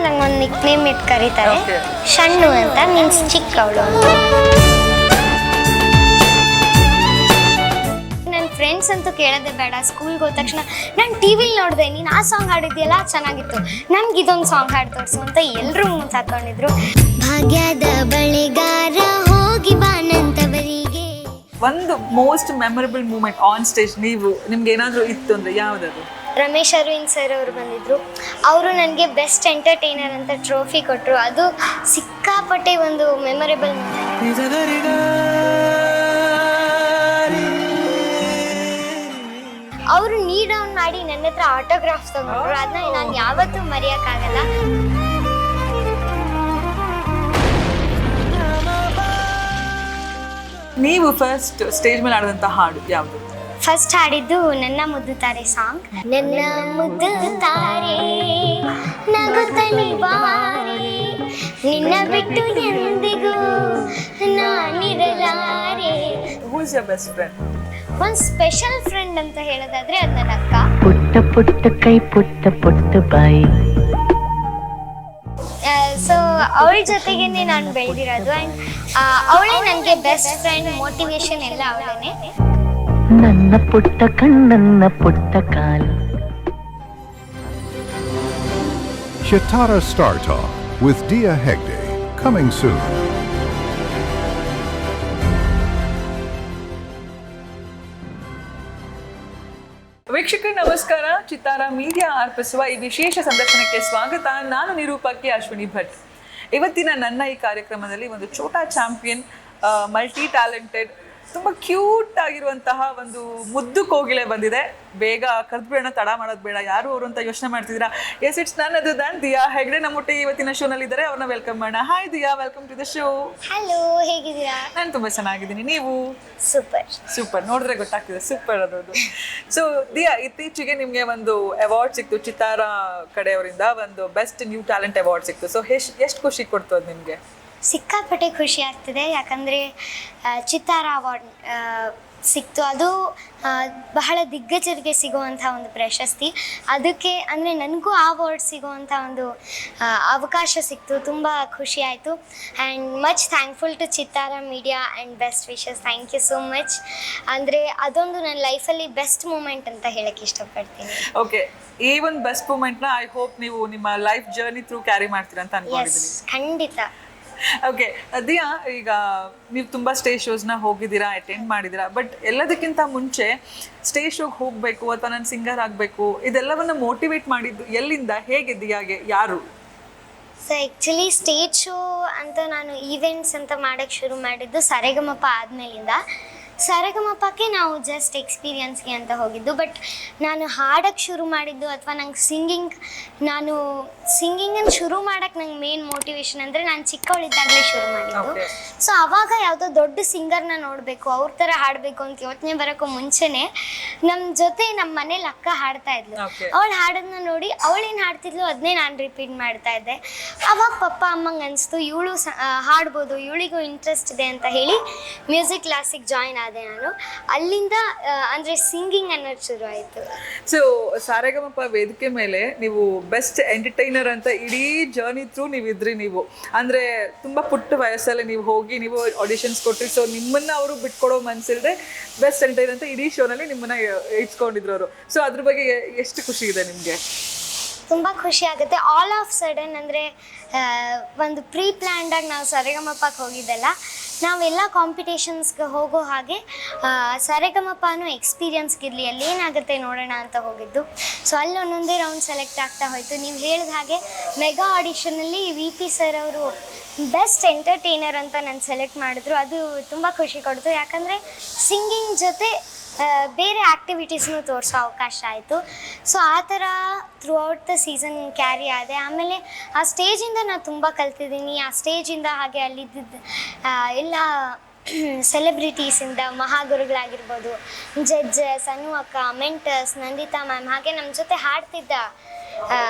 ನಂಗೊಂದು Nick name ಇಟ್ಟು ಕರೀತಾರೆ, Okay. ಶಣ್ಣು ಅಂತ, ಮೀನ್ಸ್ ಚಿಕ್ಕವಳು. ನನ್ನ ಫ್ರೆಂಡ್ಸ್ ಅಂತೂ ಕೇಳೋದೇ ಬೇಡ. ಸ್ಕೂಲ್ಗೆ ಹೋದ ತಕ್ಷಣ ನಾನು ಟಿ ವಿಲಿ ನೋಡಿದೆ, ನೀನು ಆ ಸಾಂಗ್ ಹಾಡಿದ್ಯಲ್ಲ ಚೆನ್ನಾಗಿತ್ತು, ನಮ್ಗೆ ಇದೊಂದು ಸಾಂಗ್ ಹಾಡು ತೋರಿಸು ಅಂತ ಎಲ್ಲರೂ ಮುಂದೆ ಹಾಕೊಂಡಿದ್ರು. ಭಾಗ್ಯದ ಬಳೆಗಾರ ಹೋಗಿ ಬಾನಂತವರಿಗೆ. ಒಂದು most memorable moment on stage ನಿಮ್ಗೆ ಏನಾದರೂ ಇತ್ತು ಅಂದರೆ ಯಾವುದದು? ರಮೇಶ್ ಅರವಿಂದ್ ಸರ್ ಅವರು ಬಂದಿದ್ದರು. ಅವರು ನನಗೆ ಬೆಸ್ಟ್ ಎಂಟರ್ಟೈನರ್ ಅಂತ ಟ್ರೋಫಿ ಕೊಟ್ಟರು. ಅದು ಸಿಕ್ಕಾಪಟ್ಟೆ ಒಂದು ಮೆಮೊರೇಬಲ್ ಮೂಮೆಂಟ್. ಅವರು ನೀ ಡೌನ್ ಮಾಡಿ ನನ್ನ ಹತ್ರ ಆಟೋಗ್ರಾಫ್ ತಗೊಂಡ್ರು. ಅದನ್ನ ನಾನು ಯಾವತ್ತೂ ಮರೆಯೋಕ್ಕಾಗಲ್ಲ. ನೀವು ಫಸ್ಟ್ ಸ್ಟೇಜ್ ಮೇಲೆ ಆಡಿದಂಥ ಹಾಡು ಯಾವುದು? ಫಸ್ಟ್ ಹಾಡಿದ್ದು ನನ್ನ ಮುದ್ದು ತಾರೆ ಸಾಂಗ್. ನನ್ನ ಮುದ್ದು ತಾರೆ ನಗುತ್ತಲಿ ಬಾರೆ, ನಿನ್ನ ಬಿಟ್ಟು ಎಂದಿಗೂ ನಾನಿರಲಾರೆ. Who is your best friend? ಒಂದು ಸ್ಪೆಷಲ್ ಫ್ರೆಂಡ್ ಅಂತ ಹೇಳೋದಾದ್ರೆ ಅದು ನನ್ನ ಅಕ್ಕ. ಪುಟ್ಟ ಪುಟ್ಟ ಕೈ ಪುಟ್ಟ ಪುಟ್ಟ ಬಾಯಿ. ಸೊ ಅವಳ ಜೊತೆಗೇನೆ ನಾನು ಬೆಳೆದಿರೋದು. ಆ್ಯಂಡ್ ಅವಳೇ ನನಗೆ ಬೆಸ್ಟ್ ಫ್ರೆಂಡ್, ಮೋಟಿವೇಶನ್ ಎಲ್ಲ ಅವಳೇ. ನನ್ನ ಪುಟ್ಟ ಕಣ್ಣನ್ನ ಪುಟ್ಟ ಕಾಲು. Chitara Star Talk with Dia Hegde, coming soon. ವೀಕ್ಷಕರು ನಮಸ್ಕಾರ. ಚಿತ್ತಾರ ಮೀಡಿಯಾ ಅರ್ಪಿಸುವ ಈ ವಿಶೇಷ ಸಂದರ್ಶನಕ್ಕೆ ಸ್ವಾಗತ. ನಾನು ನಿರೂಪಕಿ ಅಶ್ವಿನಿ ಭಟ್. ಇವತ್ತಿನ ನನ್ನ ಈ ಕಾರ್ಯಕ್ರಮದಲ್ಲಿ ಒಂದು ಛೋಟಾ ಚಾಂಪಿಯನ್, ಮಲ್ಟಿ ಟ್ಯಾಲೆಂಟೆಡ್, ತುಂಬ ಕ್ಯೂಟ್ ಆಗಿರುವಂತಹ ಒಂದು ಮುದ್ದು ಕೋಗಿಲೆ ಬಂದಿದೆ. ಬೇಗ ಕರೆದ್ಬಿಡೋಣ, ತಡ ಮಾಡೋದು ಬೇಡ. ಯಾರು ಅವರು ಅಂತ ಯೋಚನೆ ಮಾಡ್ತಿದ್ದೀರಾ? Yes, it's none other than Diya Hegde ನಮ್ಮೊಟ್ಟಿಗೆ ಇವತ್ತಿನ ಶೋನಲ್ಲಿ ಇದ್ದಾರೆ. ಅವ್ರನ್ನ ವೆಲ್ಕಮ್ ಮಾಡೋಣ. Hi Diya, welcome to the show. Hello, ಹೇಗಿದ್ದೀರಾ? ನಾನು ತುಂಬ ಚೆನ್ನಾಗಿದ್ದೀನಿ. ನೀವು? ಸೂಪರ್. ಸೂಪರ್, ನೋಡಿದ್ರೆ ಗೊತ್ತಾಗ್ತಿದೆ ಸೂಪರ್ ಅನ್ನೋದು. ಸೊ ದಿಯಾ, ಇತ್ತೀಚೆಗೆ ನಿಮಗೆ ಒಂದು ಅವಾರ್ಡ್ ಸಿಕ್ತು ಚಿತ್ತಾರ ಕಡೆಯವರಿಂದ, ಒಂದು ಬೆಸ್ಟ್ ನ್ಯೂ ಟ್ಯಾಲೆಂಟ್ ಅವಾರ್ಡ್ ಸಿಕ್ತು. ಸೊ ಎಷ್ಟು ಖುಷಿ ಕೊಡ್ತು ಅದು ನಿಮಗೆ? ಸಿಕ್ಕಾಪಟ್ಟೆ ಖುಷಿ ಆಗ್ತಿದೆ. ಯಾಕಂದರೆ ಚಿತ್ತಾರ ಅವಾರ್ಡ್ ಸಿಕ್ತು. ಅದು ಬಹಳ ದಿಗ್ಗಜರಿಗೆ ಸಿಗುವಂಥ ಒಂದು ಪ್ರಶಸ್ತಿ. ಅದಕ್ಕೆ ಅಂದರೆ ನನಗೂ ಆ ಅವಾರ್ಡ್ ಸಿಗುವಂಥ ಒಂದು ಅವಕಾಶ ಸಿಕ್ತು. ತುಂಬ ಖುಷಿ ಆಯಿತು. And much thankful to Chittara media and best wishes. Thank you so much. ಅಂದರೆ ಅದೊಂದು ನನ್ನ ಲೈಫಲ್ಲಿ ಬೆಸ್ಟ್ ಮೂಮೆಂಟ್ ಅಂತ ಹೇಳಕ್ಕೆ ಇಷ್ಟಪಡ್ತೀನಿ. ಓಕೆ, ಈ ಒಂದು ಬೆಸ್ಟ್ ಮೂಮೆಂಟ್ನ ಐ ಹೋಪ್ ನೀವು ನಿಮ್ಮ ಲೈಫ್ ಜರ್ನಿ ಥ್ರೂ ಕ್ಯಾರಿ ಮಾಡ್ತೀರಾ ಅಂತ ಅನ್ಕೊಂಡಿದ್ದೀನಿ. ಎಸ್, ಖಂಡಿತ. ಓಕೆ ದಿಯಾ, ಈಗ ನೀವು ತುಂಬ ಸ್ಟೇಜ್ ಶೋಸ್ನ ಹೋಗಿದ್ದೀರಾ, ಅಟೆಂಡ್ ಮಾಡಿದ್ದೀರಾ. ಬಟ್ ಎಲ್ಲದಕ್ಕಿಂತ ಮುಂಚೆ ಸ್ಟೇಜ್ ಶೋಗೆ ಹೋಗಬೇಕು ಅಥವಾ ನಾನು ಸಿಂಗರ್ ಆಗಬೇಕು, ಇದೆಲ್ಲವನ್ನು ಮೋಟಿವೇಟ್ ಮಾಡಿದ್ದು ಎಲ್ಲಿಂದ, ಹೇಗೆ ದಿಯಾಗೆ, ಯಾರು? ಸೊ ಆ್ಯಕ್ಚುಲಿ ಸ್ಟೇಜ್ ಶೋ ಅಂತ ನಾನು ಈವೆಂಟ್ಸ್ ಅಂತ ಮಾಡೋಕ್ಕೆ ಶುರು ಮಾಡಿದ್ದು ಸರೆಗಮಪ ಆದಮೇಲಿಂದ. ಸರೆಗಮಪಕ್ಕೆ ನಾವು ಜಸ್ಟ್ ಎಕ್ಸ್ಪೀರಿಯನ್ಸ್ಗೆ ಅಂತ ಹೋಗಿದ್ದು. ಬಟ್ ನಾನು ಹಾಡೋಕ್ಕೆ ಶುರು ಮಾಡಿದ್ದು ಅಥವಾ ನಂಗೆ ಸಿಂಗಿಂಗನ್ನು ಶುರು ಮಾಡೋಕ್ಕೆ ನಂಗೆ ಮೇನ್ ಮೋಟಿವೇಶನ್ ಅಂದರೆ ನಾನು ಚಿಕ್ಕವಳಿದ್ದಾಗಲೇ ಶುರು ಮಾಡಿದ್ದು. ಸೊ ಆವಾಗ ಯಾವುದೋ ದೊಡ್ಡ ಸಿಂಗರ್ನ ನೋಡಬೇಕು, ಅವ್ರ ಥರ ಹಾಡಬೇಕು ಅಂತ ಯೋಚನೆ ಬರೋಕ್ಕೂ ಮುಂಚೆನೇ ನಮ್ಮ ಜೊತೆ ನಮ್ಮ ಮನೇಲಿ ಅಕ್ಕ ಹಾಡ್ತಾ ಇದ್ಲು. ಅವಳು ಹಾಡೋದನ್ನ ನೋಡಿ ಅವಳೇನು ಹಾಡ್ತಿದ್ಲು ಅದನ್ನೇ ನಾನು ರಿಪೀಟ್ ಮಾಡ್ತಾ ಇದ್ದೆ. ಆವಾಗ ಪಪ್ಪ ಅಮ್ಮಂಗೆ ಅನಿಸ್ತು, ಇವಳು ಹಾಡ್ಬೋದು, ಇವಳಿಗೂ ಇಂಟ್ರೆಸ್ಟ್ ಇದೆ ಅಂತ ಹೇಳಿ ಮ್ಯೂಸಿಕ್ ಕ್ಲಾಸಿಗೆ ಜಾಯಿನ್ ಆದೆ ನಾನು. ಅಲ್ಲಿಂದ ಅಂದರೆ ಸಿಂಗಿಂಗ್ ಅನ್ನೋದು ಶುರು ಆಯಿತು. ಸೊ ಸಾರೆಗಮಪ ವೇದಿಕೆ ಮೇಲೆ ನೀವು ಬೆಸ್ಟ್ ಎಂಟರ್ಟೈನರ್ ಅಂತ ಇಡೀ ಜರ್ನಿ ಥ್ರೂ ನೀವಿದ್ರಿ. ನೀವು ಅಂದರೆ ತುಂಬ ಪುಟ್ಟ ವಯಸ್ಸಲ್ಲಿ ನೀವು ಹೋಗಿ ನೀವು ಆಡಿಷನ್ಸ್ ಕೊಟ್ರಿ. ಸೊ ನಿಮ್ಮನ್ನು ಅವರು ಬಿಟ್ಕೊಡೋ ಮನಸ್ಸಿಲ್ಲದೆ ಬೆಸ್ಟ್ ಎಂಟರ್ಟೈನರ್ ಅಂತ ಇಡೀ ಶೋನಲ್ಲಿ ನಿಮ್ಮನ್ನು ಇಟ್ಕೊಂಡಿದ್ರು ಅವರು. ಸೊ ಅದ್ರ ಬಗ್ಗೆ ಎಷ್ಟು ಖುಷಿ ಇದೆ ನಿಮಗೆ? ತುಂಬ ಖುಷಿ ಆಗುತ್ತೆ. ಆಲ್ ಆಫ್ ಸಡನ್ ಅಂದರೆ ಒಂದು ಪ್ರೀ ಪ್ಲ್ಯಾಂಡಾಗಿ ನಾವು ಸರೆಗಮಪಕ್ಕೆ ಹೋಗಿದ್ದೆಲ್ಲ, ನಾವೆಲ್ಲ ಕಾಂಪಿಟೇಷನ್ಸ್ಗೆ ಹೋಗೋ ಹಾಗೆ ಸರೆಗಮಪನೂ ಎಕ್ಸ್ಪೀರಿಯನ್ಸ್ಗಿರಲಿ, ಅಲ್ಲಿ ಏನಾಗುತ್ತೆ ನೋಡೋಣ ಅಂತ ಹೋಗಿದ್ದು. ಸೊ ಅಲ್ಲಿ ಒಂದೊಂದೇ ರೌಂಡ್ ಸೆಲೆಕ್ಟ್ ಆಗ್ತಾ ಹೋಯಿತು. ನೀವು ಹೇಳಿದ ಹಾಗೆ ಮೆಗಾ ಆಡಿಷನಲ್ಲಿ VP ಸರ್ ಅವರು ಬೆಸ್ಟ್ ಎಂಟರ್ಟೈನರ್ ಅಂತ ನಾನು ಸೆಲೆಕ್ಟ್ ಮಾಡಿದ್ರು. ಅದು ತುಂಬ ಖುಷಿ ಕೊಡ್ತು. ಯಾಕಂದರೆ ಸಿಂಗಿಂಗ್ ಜೊತೆ ಬೇರೆ ಆ್ಯಕ್ಟಿವಿಟೀಸ್ನೂ ತೋರಿಸೋ ಅವಕಾಶ ಆಯಿತು. ಸೊ ಆ ಥರ through out the season carry ಆದೆ. ಆಮೇಲೆ ಆ ಸ್ಟೇಜಿಂದ ನಾನು ತುಂಬ ಕಲ್ತಿದ್ದೀನಿ. ಆ ಸ್ಟೇಜಿಂದ ಹಾಗೆ ಅಲ್ಲಿದ್ದ ಎಲ್ಲ ಸೆಲೆಬ್ರಿಟೀಸಿಂದ ಮಹಾಗುರುಗಳಾಗಿರ್ಬೋದು, ಜಡ್ಜಸ್, ಅನು ಅಕ್ಕ, ಮೆಂಟರ್ಸ್, ನಂದಿತಾ ಮ್ಯಾಮ್, ಹಾಗೆ ನಮ್ಮ ಜೊತೆ ಹಾಡ್ತಿದ್ದ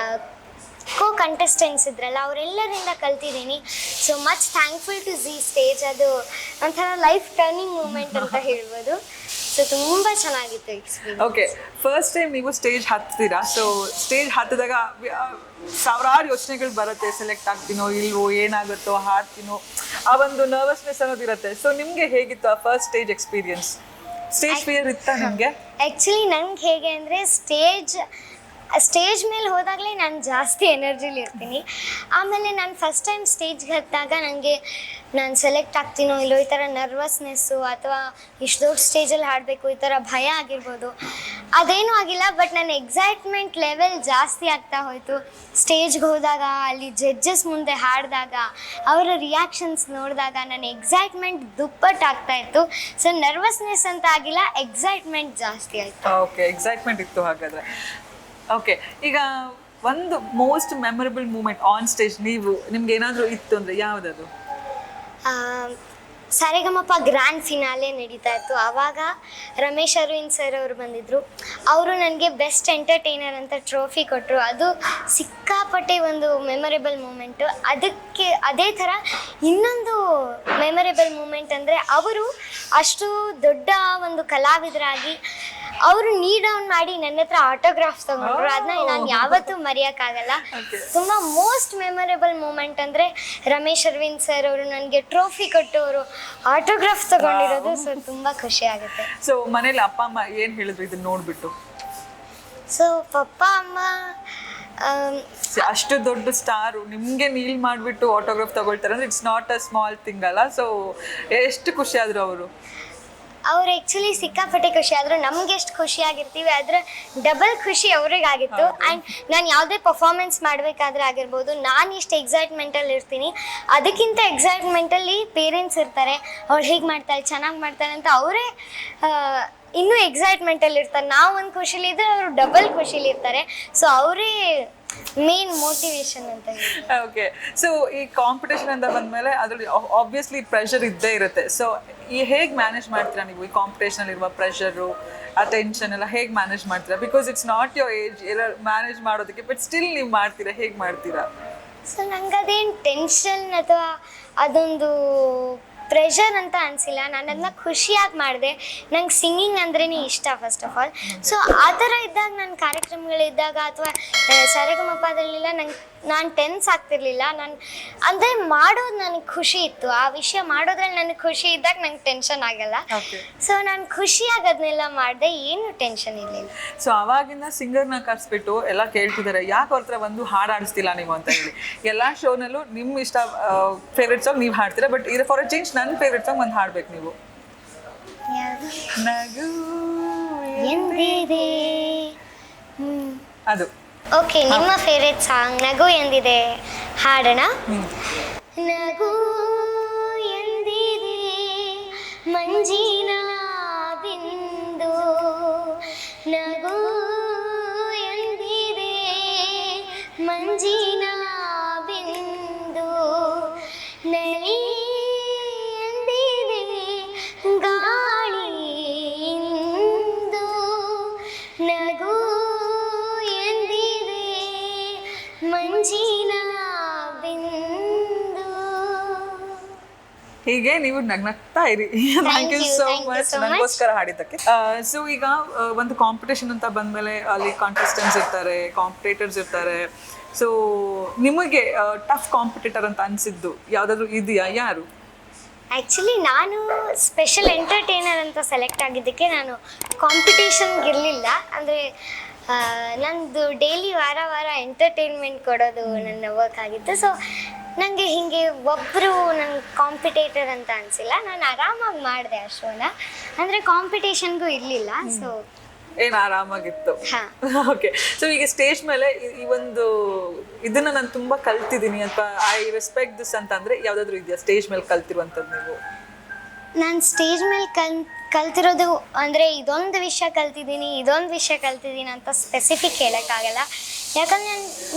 ಕೋ ಕಂಟೆಸ್ಟೆಂಟ್ಸ್ ಇದ್ರಲ್ಲ, ಅವರೆಲ್ಲರಿಂದ ಕಲ್ತಿದ್ದೀನಿ. So much thankful to Zee stage. ಅದು ಒಂಥರ ಲೈಫ್ ಟರ್ನಿಂಗ್ ಮೂಮೆಂಟ್ ಅಂತ ಹೇಳ್ಬೋದು. ಸೊ ತುಂಬ ಚೆನ್ನಾಗಿತ್ತು ಎಕ್ಸ್ಪೀರಿಯನ್ಸ್. ಓಕೆ, ಫಸ್ಟ್ ಟೈಮ್ ನೀವು ಸ್ಟೇಜ್ ಹತ್ತೀರಾ. ಸೊ ಸ್ಟೇಜ್ ಹತ್ತಿದಾಗ ಸಾವಿರಾರು ಯೋಚನೆಗಳು ಬರುತ್ತೆ, ಸೆಲೆಕ್ಟ್ ಆಗ್ತೀನೋ ಇಲ್ವೋ, ಏನಾಗುತ್ತೋ, ಹಾಡ್ತೀನೋ, ಆ ಒಂದು ನರ್ವಸ್ನೆಸ್ ಅನ್ನೋದಿರುತ್ತೆ. ಸೊ ನಿಮಗೆ ಹೇಗಿತ್ತು ಆ first stage experience? Stage fear ಇತ್ತಾ ನಿಮಗೆ? ಆ್ಯಕ್ಚುಲಿ ನಂಗೆ ಹೇಗೆ ಅಂದರೆ ಸ್ಟೇಜ್ ಮೇಲೆ ಹೋದಾಗಲೇ ನಾನು ಜಾಸ್ತಿ ಎನರ್ಜಿಲಿ ಇರ್ತೀನಿ. ಆಮೇಲೆ ನಾನು ಫಸ್ಟ್ ಟೈಮ್ ಸ್ಟೇಜ್ಗೆ ಹತ್ತಿದಾಗ ನನಗೆ ನಾನು ಸೆಲೆಕ್ಟ್ ಆಗ್ತೀನೋ ಇಲ್ಲೋ ಈ ಥರ ನರ್ವಸ್ನೆಸ್ಸು, ಅಥವಾ ಇಷ್ಟು ದೊಡ್ಡ ಸ್ಟೇಜಲ್ಲಿ ಹಾಡಬೇಕು ಈ ಥರ ಭಯ ಆಗಿರ್ಬೋದು, ಅದೇನೂ ಆಗಿಲ್ಲ. ಬಟ್ ನನ್ನ ಎಕ್ಸೈಟ್ಮೆಂಟ್ ಲೆವೆಲ್ ಜಾಸ್ತಿ ಆಗ್ತಾ ಹೋಯಿತು. ಸ್ಟೇಜ್ಗೆ ಹೋದಾಗ ಅಲ್ಲಿ ಜಡ್ಜಸ್ ಮುಂದೆ ಹಾಡಿದಾಗ ಅವರ ರಿಯಾಕ್ಷನ್ಸ್ ನೋಡಿದಾಗ ನನ್ನ ಎಕ್ಸೈಟ್ಮೆಂಟ್ ದುಪ್ಪಟ್ಟಾಗ್ತಾ ಇತ್ತು. ಸೊ ನರ್ವಸ್ನೆಸ್ ಅಂತ ಆಗಿಲ್ಲ, ಎಕ್ಸೈಟ್ಮೆಂಟ್ ಜಾಸ್ತಿ ಆಯಿತು. ಓಕೆ, ಎಕ್ಸೈಟ್ಮೆಂಟ್ ಇತ್ತು ಹಾಗಾದರೆ. ಓಕೆ, ಈಗ ಒಂದು most memorable moment on stage ನಿಮ್ಗೆ ಏನಾದರೂ ಇತ್ತು ಅಂದರೆ ಯಾವುದದು? ಸರಿಗಮಪ ಗ್ರ್ಯಾಂಡ್ ಫಿನಾಲೆ ನಡೀತಾ ಇತ್ತು. ಆವಾಗ ರಮೇಶ್ ಅರವಿಂದ್ ಸರ್ ಅವರು ಬಂದಿದ್ದರು. ಅವರು ನನಗೆ ಬೆಸ್ಟ್ ಎಂಟರ್ಟೈನರ್ ಅಂತ ಟ್ರೋಫಿ ಕೊಟ್ಟರು. ಅದು ಸಿಕ್ಕಾಪಟ್ಟೆ ಒಂದು ಮೆಮೊರೇಬಲ್ ಮೂಮೆಂಟು. ಅದಕ್ಕೆ ಅದೇ ಥರ ಇನ್ನೊಂದು ಮೆಮೊರೇಬಲ್ ಮೂಮೆಂಟ್ ಅಂದರೆ ಅವರು ಅಷ್ಟು ದೊಡ್ಡ ಒಂದು ಕಲಾವಿದರಾಗಿ ಅವರು ನೀ ಡೌನ್ ಮಾಡಿ ನನ್ನ ಹತ್ರ ಆಟೋಗ್ರಾಫ್ ತಗೊಂಡ್ರು. ಅದನ್ನ ನಾನು ಯಾವತ್ತೂ ಮರೆಯೋಕ್ಕಾಗಲ್ಲ. ತುಂಬ ಮೋಸ್ಟ್ ಮೆಮೊರೇಬಲ್ ಮೂಮೆಂಟ್ ಅಂದರೆ ರಮೇಶ್ ಅರವಿಂದ್ ಸರ್ ಅವರು ನನಗೆ ಟ್ರೋಫಿ ಕೊಟ್ಟು ಅವರು ಆಟೋಗ್ರಾಫ್ ತಗೊಂಡಿರೋದು. ಸೊ ತುಂಬ ಖುಷಿ ಆಗುತ್ತೆ. ಸೊ ಮನೇಲಿ ಅಪ್ಪ ಅಮ್ಮ ಏನು ಹೇಳಿದ್ರು ಇದನ್ನ ನೋಡ್ಬಿಟ್ಟು? ಸೊ ಪಪ್ಪ ಅಮ್ಮ ಅಷ್ಟು ದೊಡ್ಡ ಸ್ಟಾರು ನಿಮಗೆ ನೀಲ್ ಮಾಡಿಬಿಟ್ಟು ಆಟೋಗ್ರಾಫ್ ತಗೊಳ್ತಾರೆ ಅಂದರೆ it's not a small thing ಅಲ್ಲ. ಸೊ ಎಷ್ಟು ಖುಷಿ ಆದರು ಅವರು? ಅವ್ರು ಆ್ಯಕ್ಚುಲಿ ಸಿಕ್ಕಾಪಟ್ಟೆ ಖುಷಿ ಆದರು. ನಮ್ಗೆ ಎಷ್ಟು ಖುಷಿಯಾಗಿರ್ತೀವಿ ಅದರ ಡಬಲ್ ಖುಷಿ ಅವ್ರಿಗಾಗಿತ್ತು. ಆ್ಯಂಡ್ ನಾನು ಯಾವುದೇ ಪರ್ಫಾರ್ಮೆನ್ಸ್ ಮಾಡಬೇಕಾದ್ರೆ ಆಗಿರ್ಬೋದು, ನಾನು ಇಷ್ಟು ಎಕ್ಸೈಟ್ಮೆಂಟಲ್ಲಿ ಇರ್ತೀನಿ, ಅದಕ್ಕಿಂತ ಎಕ್ಸೈಟ್ಮೆಂಟಲ್ಲಿ ಪೇರೆಂಟ್ಸ್ ಇರ್ತಾರೆ. ಅವ್ಳು ಹೇಗೆ ಮಾಡ್ತಾಳೆ, ಚೆನ್ನಾಗಿ ಮಾಡ್ತಾಳೆ ಅಂತ ಅವರೇ ಇನ್ನೂ ಎಕ್ಸೈಟ್ಮೆಂಟಲ್ಲಿ ಇರ್ತಾರೆ. ನಾವು ಒಂದು ಖುಷಿಲಿದ್ದರೆ ಅವರು ಡಬಲ್ ಖುಷಿಲಿರ್ತಾರೆ. ಸೊ ಅವರೇ ಮೇನ್ ಮೋಟಿವೇಶನ್ ಅಂತ ಹೇಳಿ. ಓಕೆ, ಸೊ ಈ ಕಾಂಪಿಟೇಷನ್ ಅಂತ ಬಂದಮೇಲೆ ಅದರಲ್ಲಿ ಆಬ್ವಿಯಸ್ಲಿ ಪ್ರೆಷರ್ ಇದ್ದೇ ಇರುತ್ತೆ. ಸೊ ಈ ಹೇಗೆ ಮ್ಯಾನೇಜ್ ಮಾಡ್ತೀರಾ ನೀವು ಈ ಕಾಂಪಿಟೇಷನಲ್ಲಿ ಇರುವ ಪ್ರೆಷರು, ಆ ಟೆನ್ಷನ್ ಎಲ್ಲ ಹೇಗೆ ಮ್ಯಾನೇಜ್ ಮಾಡ್ತೀರಾ? Because it's not your age ಎಲ್ಲ ಮ್ಯಾನೇಜ್ ಮಾಡೋದಕ್ಕೆ, ಬಟ್ ಸ್ಟಿಲ್ ನೀವು ಮಾಡ್ತೀರಾ, ಹೇಗೆ ಮಾಡ್ತೀರಾ? ಸೊ ನಂಗೆ ಅದೇನು ಟೆನ್ಷನ್ ಅಥವಾ ಅದೊಂದು ಪ್ರೆಷರ್ ಅಂತ ಅನಿಸಿಲ್ಲ. ನಾನು ಅದನ್ನ ಖುಷಿಯಾಗಿ ಮಾಡಿದೆ. ನಂಗೆ ಸಿಂಗಿಂಗ್ ಅಂದ್ರೇ ಇಷ್ಟ ಫಸ್ಟ್ ಆಫ್ ಆಲ್. ಸೊ ಆ ಥರ ಇದ್ದಾಗ ನನ್ನ ಕಾರ್ಯಕ್ರಮಗಳಿದ್ದಾಗ ಅಥವಾ ಸರಿಗಮಪದಲ್ಲೆಲ್ಲ ನಾನು ಟೆನ್ಸ್ ಆಗ್ತಿರ್ಲಿಲ್ಲ. ನಾನು ಅಂದರೆ ಮಾಡೋದು ನನಗೆ ಖುಷಿ ಇತ್ತು. ಆ ವಿಷಯ ಮಾಡೋದ್ರಲ್ಲಿ ನನಗೆ ಖುಷಿ ಇದ್ದಾಗ ನಂಗೆ ಟೆನ್ಷನ್ ಆಗಲ್ಲ. ಸೊ ನಾನು ಖುಷಿಯಾಗಿ ಅದನ್ನೆಲ್ಲ ಮಾಡಿದೆ, ಏನು ಟೆನ್ಷನ್ ಇರಲಿಲ್ಲ. ಸೊ ಅವಾಗಿಂದ ಸಿಂಗರ್ನ ಕರೆಸ್ಬಿಟ್ಟು ಎಲ್ಲ ಕೇಳ್ತಿದ್ದಾರೆ, ಯಾಕೆ ಅವ್ರ ಹತ್ರ ಒಂದು ಹಾಡು ಆಡಿಸ್ತಿಲ್ಲ ನೀವು ಅಂತ ಹೇಳಿ. ಎಲ್ಲ ಶೋನಲ್ಲೂ ನಿಮ್ಮ ಇಷ್ಟ ಫೇವ್ರೆಟ್ ಸಾಂಗ್ ನೀವು ಹಾಡ್ತೀರಾ, ಬಟ್ ಇದು ಫಾರ್ ಅ ಚೇಂಜ್ ನನ್ನ ಫೇವ್ರೆಟ್ ಸಾಂಗ್ ಒಂದು ಹಾಡ್ಬೇಕು ನೀವು. ನಗು ಎಂದಿದೆ ಅದು. ಓಕೆ, ನಿಮ್ಮ ಫೇವ್ರೆಟ್ ಸಾಂಗ್ ನಗು ಎಂದಿದೆ ಹಾಡೋಣ. ನಗು ಎಂದಿದೆ ಮಂಜಿನ ಬಿಂದು, ನಗು ಎಂದಿದೆ ಮಂಜಿನ ಬಿಂದು, ನಲಿ ಎಂದಿದೆ ಗಾಳಿ ಇಂದು, ನಗು ಮಂಜಿನ ಬಿಂದು. ಹೀಗೆ ನೀವು ನಗ್ನಗ್ತಾ ಇರಿ. ಥ್ಯಾಂಕ್ ಯು ಸೋ ಮಚ್ ನನಗೋಸ್ಕರ ಹಾಡಿದ್ದಕ್ಕೆ. ಸೊ ಈಗ ಒಂದು ಕಾಂಪಿಟೇಷನ್ ಅಂತ ಬಂದಮೇಲೆ ಅಲ್ಲಿ ಕಾಂಟೆಸ್ಟೆಂಟ್ಸ್ ಇರ್ತಾರೆ, ಕಾಂಪಿಟೇಟರ್ಸ್ ಇರ್ತಾರೆ. ಸೊ ನಿಮಗೆ ಟಫ್ ಕಾಂಪಿಟೇಟರ್ ಅಂತ ಅನಿಸಿದ್ದು ಯಾವುದಾದ್ರೂ ಇದೆಯಾ? ಯಾರು? ಆ್ಯಕ್ಚುಲಿ ನಾನು ಸ್ಪೆಷಲ್ ಎಂಟರ್ಟೈನರ್ ಅಂತ ಸೆಲೆಕ್ಟ್ ಆಗಿದ್ದಕ್ಕೆ ನಾನು ಕಾಂಪಿಟೇಷನ್ಗಿರಲಿಲ್ಲ. ಅಂದರೆ ನಂದು ಡೈಲಿ ವಾರ ವಾರ ಎಂಟರ್ಟೈನ್ಮೆಂಟ್ ಕೊಡೋದು ನನ್ನ ವರ್ಕ್ ಆಗಿತ್ತು. ಸೊ ನನಗೆ ಹೀಗೆ ಒಬ್ಬರು ನನ್ನ ಕಾಂಪಿಟೇಟರ್ ಅಂತ ಅನಿಸಿಲ್ಲ. ನಾನು ಆರಾಮಾಗಿ ಮಾಡಿದೆ ಆ ಶೋನ, ಅಂದರೆ ಕಾಂಪಿಟೇಷನ್ಗೂ ಇರಲಿಲ್ಲ. ಸೊ ಏನು ಆರಾಮಾಗಿತ್ತು. ಹಾಂ. ಓಕೆ, ಸೊ ಈಗ ಸ್ಟೇಜ್ ಮೇಲೆ ಈ ಒಂದು ಇದನ್ನು ನಾನು ತುಂಬ ಕಲ್ತಿದ್ದೀನಿ ಅಥವಾ ಐ ರೆಸ್ಪೆಕ್ಟ್ ದಿಸ್ ಅಂತ ಅಂದರೆ ಯಾವುದಾದ್ರೂ ಇದೆಯಾ ಸ್ಟೇಜ್ ಮೇಲೆ ಕಲ್ತಿರುವಂಥದ್ದು ನೀವು? ನಾನು ಸ್ಟೇಜ್ ಮೇಲೆ ಕಲ್ತಿರೋದು ಅಂದರೆ ಇದೊಂದು ವಿಷಯ ಕಲ್ತಿದ್ದೀನಿ ಅಂತ ಸ್ಪೆಸಿಫಿಕ್ ಹೇಳೋಕ್ಕಾಗಲ್ಲ. ಯಾಕಂದರೆ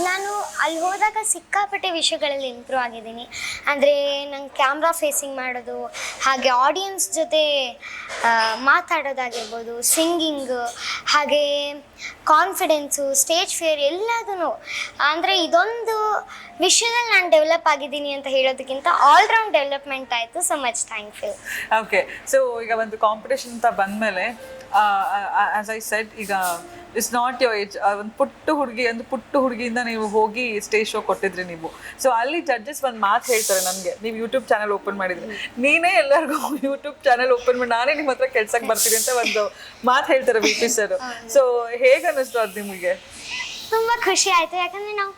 ನಾನು ಅಲ್ಲಿ ಹೋದಾಗ ಸಿಕ್ಕಾಪಟ್ಟೆ ವಿಷಯಗಳಲ್ಲಿ ಇಂಪ್ರೂವ್ ಆಗಿದ್ದೀನಿ. ಅಂದರೆ ನಂಗೆ ಕ್ಯಾಮ್ರಾ ಫೇಸಿಂಗ್ ಮಾಡೋದು, ಹಾಗೆ ಆಡಿಯನ್ಸ್ ಜೊತೆ ಮಾತಾಡೋದಾಗಿರ್ಬೋದು, ಸಿಂಗಿಂಗ್, ಹಾಗೆ ಕಾನ್ಫಿಡೆನ್ಸು, ಸ್ಟೇಜ್ ಫಿಯರ್ ಎಲ್ಲದೂ. ಅಂದರೆ ಇದೊಂದು ವಿಷಯದಲ್ಲಿ ನಾನು ಡೆವಲಪ್ ಆಗಿದ್ದೀನಿ ಅಂತ ಹೇಳೋದಕ್ಕಿಂತ ಆಲ್ರೌಂಡ್ ಡೆವಲಪ್ಮೆಂಟ್ ಆಯಿತು. So much thankful. Okay, so ಈಗ ಒಂದು ಕಾಂಪಿಟೇಷನ್ ಅಂತ ಬಂದಮೇಲೆ ಆಸ್ ಐ ಸೆಡ್, ಈಗ ಇಟ್ಸ್ ನಾಟ್ ಯೋರ್ ಏಜ್, ಒಂದು ಪುಟ್ಟ ಹುಡುಗಿಯಿಂದ ನೀವು ಹೋಗಿ ಸ್ಟೇಜ್ ಶೋ ಕೊಟ್ಟಿದ್ರಿ ನೀವು. ಸೊ ಅಲ್ಲಿ ಜಡ್ಜಸ್ ಒಂದು ಮಾತು ಹೇಳ್ತಾರೆ ನನಗೆ, ನೀವು ಯೂಟ್ಯೂಬ್ ಚಾನಲ್ ಓಪನ್ ಮಾಡಿದ್ರಿ, ನೀನೇ ಎಲ್ಲರಿಗೂ ಯೂಟ್ಯೂಬ್ ಚಾನಲ್ ಓಪನ್ ಮಾಡಿ ನಾನೇ ನಿಮ್ಮ ಹತ್ರ ಕೆಲ್ಸಕ್ಕೆ ಬರ್ತೀನಿ ಅಂತ ಒಂದು ಮಾತು ಹೇಳ್ತಾರೆ VP ಸರ್. ಸೊ ಹೇಗೆ ಅನ್ನಿಸ್ತು ಅದು ನಿಮಗೆ? ತುಂಬ ಖುಷಿ ಆಯಿತು. ಯಾಕಂದರೆ ನಾನು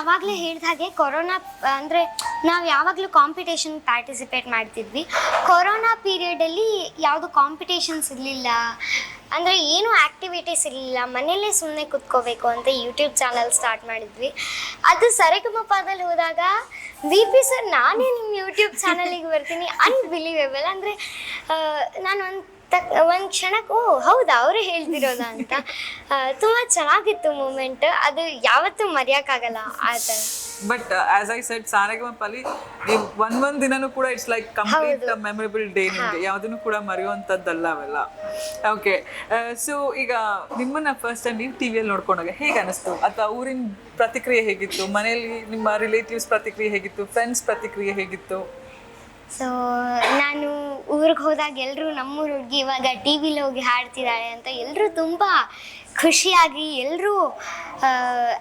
ಆವಾಗಲೇ ಹೇಳಿದ ಹಾಗೆ ಕೊರೋನಾ ಅಂದರೆ ನಾವು ಯಾವಾಗಲೂ ಕಾಂಪಿಟೇಷನ್ ಪಾರ್ಟಿಸಿಪೇಟ್ ಮಾಡ್ತಿದ್ವಿ. ಕೊರೋನಾ ಪೀರಿಯಡಲ್ಲಿ ಯಾವುದು ಕಾಂಪಿಟೇಷನ್ಸ್ ಇರಲಿಲ್ಲ, ಅಂದರೆ ಏನೂ ಆ್ಯಕ್ಟಿವಿಟೀಸ್ ಇರಲಿಲ್ಲ, ಮನೆಯಲ್ಲೇ ಸುಮ್ಮನೆ ಕೂತ್ಕೋಬೇಕು ಅಂತ ಯೂಟ್ಯೂಬ್ ಚಾನಲ್ ಸ್ಟಾರ್ಟ್ ಮಾಡಿದ್ವಿ. ಅದು ಸರಿಗಮಪದಲ್ಲಿ ಹೋದಾಗ VP ಸರ್ ನಾನೇ ನಿಮ್ಮ ಯೂಟ್ಯೂಬ್ ಚಾನಲಿಗೆ ಬರ್ತೀನಿ, ಅನ್ಬಿಲೀವೇಬಲ್. ಅಂದರೆ ನಾನು ಒಂದು ಕ್ಷಣಕ್ಕೆ ಹೌದಾ ಅವರೇ ಹೇಳ್ತಿರೋದಾ ಅಂತ ತುಂಬ ಚೆನ್ನಾಗಿತ್ತು ಮೂಮೆಂಟ್. ಅದು ಯಾವತ್ತೂ ಮರೆಯೋಕ್ಕಾಗಲ್ಲ ಆ ಥರ. ಬಟ್ ಆಸ್ ಐ ಸೆಡ್, ಸಾರೆಗಮಪಲ್ಲಿ ನೀವು ಒಂದೊಂದು ದಿನನೂ ಕೂಡ it's like complete memorable day. ನಿಮಗೆ ಯಾವುದನ್ನು ಕೂಡ ಮರೆಯುವಂಥದ್ದಲ್ಲ ಅವೆಲ್ಲ. ಓಕೆ, ಸೊ ಈಗ ನಿಮ್ಮನ್ನ ಫಸ್ಟ್ ಟೈಮ್ ನೀವು ಟಿವಿಯಲ್ಲಿ ನೋಡ್ಕೊಂಡಾಗ ಹೇಗೆ ಅನಿಸ್ತು? ಅಥವಾ ಊರಿನ ಪ್ರತಿಕ್ರಿಯೆ ಹೇಗಿತ್ತು? ಮನೆಯಲ್ಲಿ ನಿಮ್ಮ ರಿಲೇಟಿವ್ಸ್ ಪ್ರತಿಕ್ರಿಯೆ ಹೇಗಿತ್ತು? ಫ್ರೆಂಡ್ಸ್ ಪ್ರತಿಕ್ರಿಯೆ ಹೇಗಿತ್ತು? ಸೊ ನಾನು ಊರಿಗೆ ಹೋದಾಗ ಎಲ್ಲರೂ ನಮ್ಮೂರು ಹುಡುಗಿ ಇವಾಗ ಟಿ ವಿಲಿ ಹೋಗಿ ಹಾಡ್ತಿದ್ದಾಳೆ ಅಂತ ಎಲ್ಲರೂ ತುಂಬ ಖುಷಿಯಾಗಿ ಎಲ್ಲರೂ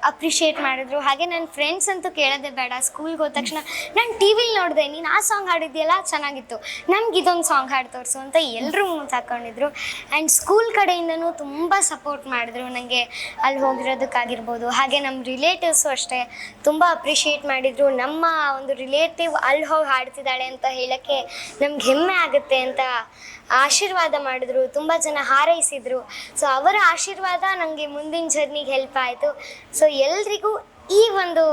ಅಪ್ರಿಷಿಯೇಟ್ ಮಾಡಿದ್ರು. ಹಾಗೆ ನನ್ನ ಫ್ರೆಂಡ್ಸ್ ಅಂತೂ ಕೇಳೋದೇ ಬೇಡ. ಸ್ಕೂಲ್ಗೆ ಹೋದ ತಕ್ಷಣ ನಾನು ಟಿ ವಿಲಿ ನೋಡಿದೆ, ನೀನು ಆ ಸಾಂಗ್ ಹಾಡಿದ್ಯಲ್ಲ ಚೆನ್ನಾಗಿತ್ತು, ನಮ್ಗೆ ಇದೊಂದು ಸಾಂಗ್ ಹಾಡು ತೋರಿಸು ಅಂತ ಎಲ್ಲರೂ ಹಾಕ್ಕೊಂಡಿದ್ರು. ಆ್ಯಂಡ್ ಸ್ಕೂಲ್ ಕಡೆಯಿಂದನೂ ತುಂಬ ಸಪೋರ್ಟ್ ಮಾಡಿದ್ರು ನನಗೆ ಅಲ್ಲಿ ಹೋಗಿರೋದಕ್ಕಾಗಿರ್ಬೋದು. ಹಾಗೆ ನಮ್ಮ ರಿಲೇಟಿವ್ಸು ಅಷ್ಟೇ ತುಂಬ ಅಪ್ರಿಷಿಯೇಟ್ ಮಾಡಿದರು. ನಮ್ಮ ಒಂದು ರಿಲೇಟಿವ್ ಅಲ್ಲಿ ಹೋಗಿ ಹಾಡ್ತಿದ್ದಾಳೆ ಅಂತ ಹೇಳೋಕ್ಕೆ ನಮ್ಗೆ ಹೆಮ್ಮೆ ಆಗುತ್ತೆ ಅಂತ ಆಶೀರ್ವಾದ ಮಾಡಿದ್ರು. ತುಂಬ ಜನ ಹಾರೈಸಿದರು. ಸೊ ಅವರ ಆಶೀರ್ವಾದ ನನಗೆ ಮುಂದಿನ ಜರ್ನಿಗೆ ಹೆಲ್ಪ್ ಆಯಿತು. ಸೊ ಎಲ್ರಿಗೂ ಈ ಒಂದು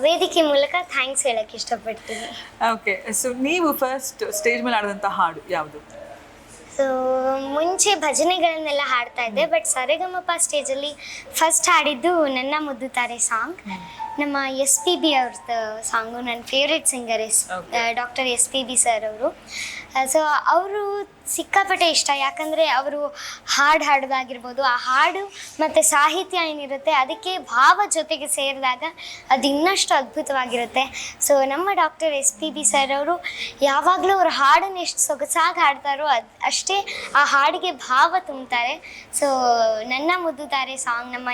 ವೇದಿಕೆ ಮೂಲಕ ಥ್ಯಾಂಕ್ಸ್ ಹೇಳಕ್ಕೆ ಇಷ್ಟಪಡ್ತೀನಿ. ಓಕೆ, ಸೊ ನೀವು ಫಸ್ಟ್ ಸ್ಟೇಜ್ ಮೇಲೆ ಆಡಿದಂಥ ಹಾಡು ಯಾವುದು? ಸೊ ಮುಂಚೆ ಭಜನೆಗಳನ್ನೆಲ್ಲ ಹಾಡ್ತಾ ಇದ್ದೆ, ಬಟ್ ಸರಿಗಮಪ ಸ್ಟೇಜಲ್ಲಿ ಫಸ್ಟ್ ಹಾಡಿದ್ದು ನನ್ನ ಮುದ್ದು ತಾರೆ ಸಾಂಗ್. ನಮ್ಮ SPB ಅವ್ರದ್ದು ಸಾಂಗು. ನನ್ನ favourite singer doctor SPB sir ಅವರು. ಸೊ ಅವರು ಸಿಕ್ಕಾಪಟ್ಟೆ ಇಷ್ಟ. ಯಾಕಂದರೆ ಅವರು ಹಾಡೋದಾಗಿರ್ಬೋದು, ಆ ಹಾಡು ಮತ್ತು ಸಾಹಿತ್ಯ ಏನಿರುತ್ತೆ ಅದಕ್ಕೆ ಭಾವ ಜೊತೆಗೆ ಸೇರಿದಾಗ ಅದು ಇನ್ನಷ್ಟು ಅದ್ಭುತವಾಗಿರುತ್ತೆ. ಸೊ ನಮ್ಮ ಡಾಕ್ಟರ್ SPB ಸರ್ ಅವರು ಯಾವಾಗಲೂ ಅವ್ರ ಹಾಡನ್ನು ಎಷ್ಟು ಸೊಗಸಾಗಿ ಹಾಡ್ತಾರೋ ಅಷ್ಟೇ ಆ ಹಾಡಿಗೆ ಭಾವ ತುಂಬ್ತಾರೆ. ಸೊ ನನ್ನ ಮುದ್ದು ತಾರೆ ಸಾಂಗ್ ನಮ್ಮ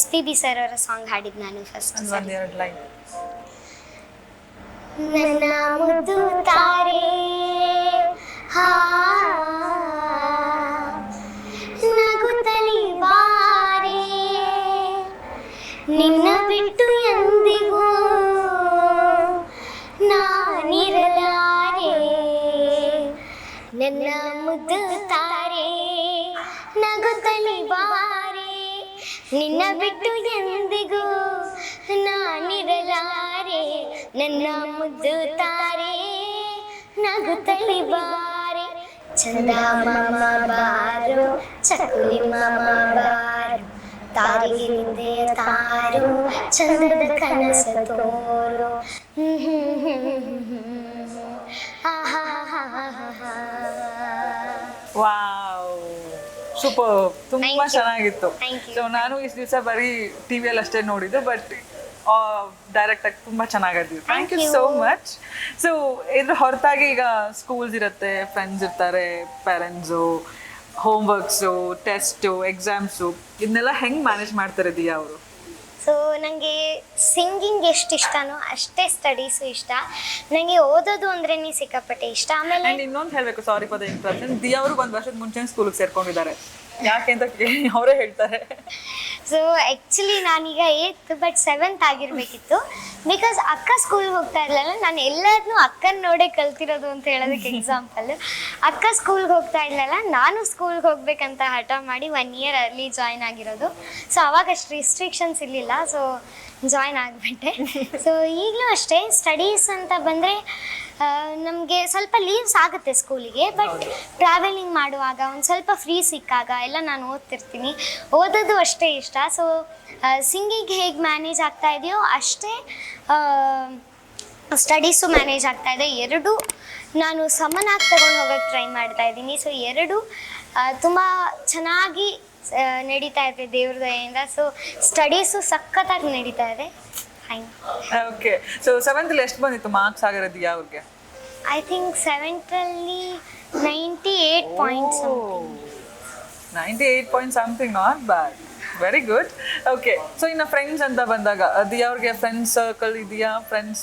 SPB ಸರ್ ಅವರ ಸಾಂಗ್ ಹಾಡಿದ್ದು ನಾನು ಫಸ್ಟ್. ಒಂದೆರಡು ಲೈನ್. ನನ್ನ ಮುದ್ದು ತಾರೆ ನಗುತ್ತಲಿ ಬಾರೆ, ನಿನ್ನ ಬಿಟ್ಟು ಎಂದಿಗೂ ನಾನಿರಲಾರೆ. ನನ್ನ ಮುದ್ದು ತಾರೆ ನಗುತ್ತಲಿ ಬಾರೆ, ನಿನ್ನ ಬಿಟ್ಟು ಎಂದಿಗೂ ನಾನಿರಲಾರೆ. ನನ್ನ ಮುದ್ದು ತಾರೆ ನಗುತ್ತಲಿ ಬಾರೆ, ಚಂದ ಮಾಮ ಬಾರು, ಚಕುಲಿ ಮಾಮ ಬಾರು, ತಾರಿಗೆ ನಿಂದೆಯ ತಾರು, ಚಂದದ ಕನಸ ತೋರು. ವಾವ್, ಸೂಪರ್, ತುಂಬಾ ಚೆನ್ನಾಗಿತ್ತು. Thank you. ಸೊ ನಾನು ಇಷ್ಟು ದಿವಸ ಬರೀ ಟಿವಿಯಲ್ಲಿ ಅಷ್ಟೇ ನೋಡಿದ್ದು, ಬಟ್ ಡೈರೆಕ್ಟ್ ಆಗಿ ತುಂಬಾ ಚೆನ್ನಾಗಿದ್ದೀವಿ. Thank you so much. So ಇದ್ರ ಹೊರತಾಗಿ ಈಗ ಸ್ಕೂಲ್ಸ್ ಇರುತ್ತೆ, ಫ್ರೆಂಡ್ಸ್ ಇರ್ತಾರೆ, ಪೇರೆಂಟ್ಸು, ಹೋಮ್ವರ್ಕ್ಸು, ಟೆಸ್ಟು, ಎಕ್ಸಾಮ್ಸು, ಇದನ್ನೆಲ್ಲ ಹೆಂಗೆ ಮ್ಯಾನೇಜ್ ಮಾಡ್ತಾರೆ ದಿಯಾ ಅವರು? ಸೊ ನನಗೆ ಸಿಂಗಿಂಗ್ ಎಷ್ಟು ಇಷ್ಟನೋ ಅಷ್ಟೇ ಸ್ಟಡೀಸು ಇಷ್ಟ. ನನಗೆ ಓದೋದು ಅಂದ್ರೇ ಸಿಕ್ಕಾಪಟ್ಟೆ ಇಷ್ಟ. ಆಮೇಲೆ ಇನ್ನೊಂದು ಹೇಳಬೇಕು, sorry for the interruption, Diya ಅವರು ಒಂದು ವರ್ಷದ ಮುಂಚೆ ಸ್ಕೂಲಿಗೆ ಸೇರ್ಕೊಂಡಿದ್ದಾರೆ. ಯಾಕೆ ಅಂತ ಅವರೇ ಹೇಳ್ತಾರೆ. ಸೊ ಆ್ಯಕ್ಚುಲಿ ನಾನೀಗ 8th ಬಟ್ 7th ಆಗಿರಬೇಕಿತ್ತು. ಬಿಕಾಸ್ ಅಕ್ಕ ಸ್ಕೂಲ್ಗೆ ಹೋಗ್ತಾ ಇರಲಿಲ್ಲ. ನಾನು ಎಲ್ಲದನ್ನೂ ಅಕ್ಕನ ನೋಡೇ ಕಲ್ತಿರೋದು ಅಂತ ಹೇಳೋದಕ್ಕೆ ಎಕ್ಸಾಂಪಲ್ಲು. ಅಕ್ಕ ಸ್ಕೂಲ್ಗೆ ಹೋಗ್ತಾ ಇರಲಿಲ್ಲ, ನಾನು ಸ್ಕೂಲ್ಗೆ ಹೋಗ್ಬೇಕಂತ ಹಠ ಮಾಡಿ 1 year ಅರ್ಲಿ ಜಾಯ್ನ್ ಆಗಿರೋದು. ಸೊ ಅವಾಗ ಅಷ್ಟು ರಿಸ್ಟ್ರಿಕ್ಷನ್ಸ್ ಇರಲಿಲ್ಲ, ಸೊ ಜಾಯ್ನ್ ಆಗಿಬಿಟ್ಟೆ. ಸೊ ಈಗಲೂ ಅಷ್ಟೇ ಸ್ಟಡೀಸ್ ಅಂತ ಬಂದರೆ ನಮಗೆ ಸ್ವಲ್ಪ ಲೀವ್ಸ್ ಆಗುತ್ತೆ ಸ್ಕೂಲಿಗೆ, ಬಟ್ ಟ್ರಾವೆಲಿಂಗ್ ಮಾಡುವಾಗ ಒಂದು ಸ್ವಲ್ಪ ಫ್ರೀ ಸಿಕ್ಕಾಗ ಎಲ್ಲ ನಾನು ಓದ್ತಿರ್ತೀನಿ. ಓದೋದು ಅಷ್ಟೇ ಇಷ್ಟ. ಸೊ ಸಿಂಗಿಂಗ್ ಹೇಗೆ ಮ್ಯಾನೇಜ್ ಆಗ್ತಾ ಇದೆಯೋ ಅಷ್ಟೇ ಸ್ಟಡೀಸು ಮ್ಯಾನೇಜ್ ಆಗ್ತಾಯಿದೆ. ಎರಡೂ ನಾನು ಸಮನಾಗಿ ತಗೊಂಡು ಹೋಗೋಕ್ಕೆ ಟ್ರೈ ಮಾಡ್ತಾ ಇದ್ದೀನಿ. ಸೊ ಎರಡು ತುಂಬ ಚೆನ್ನಾಗಿ ನಡೀತಾ ಇದೆ ದೇವ್ರ ದಯೆಯಿಂದ. ಸೊ ಸ್ಟಡೀಸು ಸಖತ್ತಾಗಿ ನಡೀತಾ ಇದೆ. ಓಕೆ, ಸೊ 7th ಎಷ್ಟು ಬಂದಿತ್ತು ಮಾರ್ಕ್ಸ್ ಆಗಿರೋದು ಅವ್ರಿಗೆ? I think 7th 98 points. 98 point something, not bad, very good. Okay, so ಇನ್ನು ಫ್ರೆಂಡ್ಸ್ ಅಂತ ಬಂದಾಗ ಅವ್ರಿಗೆ ಫ್ರೆಂಡ್ಸ್ ಸರ್ಕಲ್ ಇದೆಯಾ? ಫ್ರೆಂಡ್ಸ್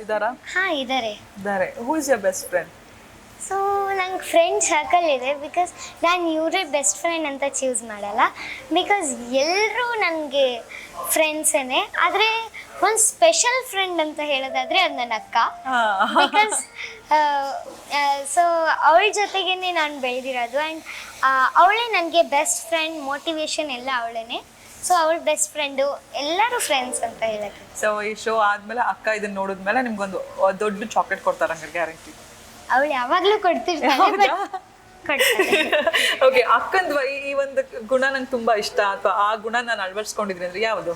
ಇದ್ದಾರಾ? ಹಾಂ ಇದ್ದಾರೆ. Who is your best friend? So ನಂಗೆ ಫ್ರೆಂಡ್ ಸರ್ಕಲ್ ಇದೆ, ಬಿಕಾಸ್ ನಾನು ಇವರೇ ಬೆಸ್ಟ್ ಫ್ರೆಂಡ್ ಅಂತ ಚೂಸ್ ಮಾಡಲ್ಲ, ಬಿಕಾಸ್ ಎಲ್ಲರೂ ನನಗೆ ಫ್ರೆಂಡ್ಸೇ. ಆದರೆ ಒಂದು ಸ್ಪೆಷಲ್ ಫ್ರೆಂಡ್ ಅಂತ ಹೇಳೋದಾದರೆ ಅದು ನನ್ನ ಅಕ್ಕ. ಬಿಕಾಸ್ ಸೊ ಅವಳ ಜೊತೆಗೇ ನಾನು ಬೆಳೆದಿರೋದು, ಆ್ಯಂಡ್ ಅವಳೇ ನನಗೆ ಬೆಸ್ಟ್ ಫ್ರೆಂಡ್, ಮೋಟಿವೇಶನ್ ಎಲ್ಲ ಅವಳೇ. ಸೊ ಅವಳ ಬೆಸ್ಟ್ ಫ್ರೆಂಡು, ಎಲ್ಲರೂ ಫ್ರೆಂಡ್ಸ್ ಅಂತ ಹೇಳಕ್ಕೆ. ಸೊ ಈ ಶೋ ಆದಮೇಲೆ ಅಕ್ಕ ಇದನ್ನ ನೋಡಿದ್ಮೇಲೆ ನಿಮ್ಗೊಂದು ದೊಡ್ಡ ಚಾಕ್ಲೇಟ್ ಕೊಡ್ತಾರೆ ಹಂಗಾರೆ ಗ್ಯಾರಂಟಿ? ಅವಳು ಯಾವಾಗಲೂ ಕೊಡ್ತಿರ್ತಾಳೆ. ಓಕೆ, ಅಕ್ಕಂದು ಈ ಒಂದು ಗುಣ ನಂಗೆ ತುಂಬಾ ಇಷ್ಟ ಅಥವಾ ಆ ಗುಣ ನಾನು ಅಳವಡಿಸ್ಕೊಂಡಿದ್ದೀನಿ ಅಂದ್ರೆ ಯಾವುದು?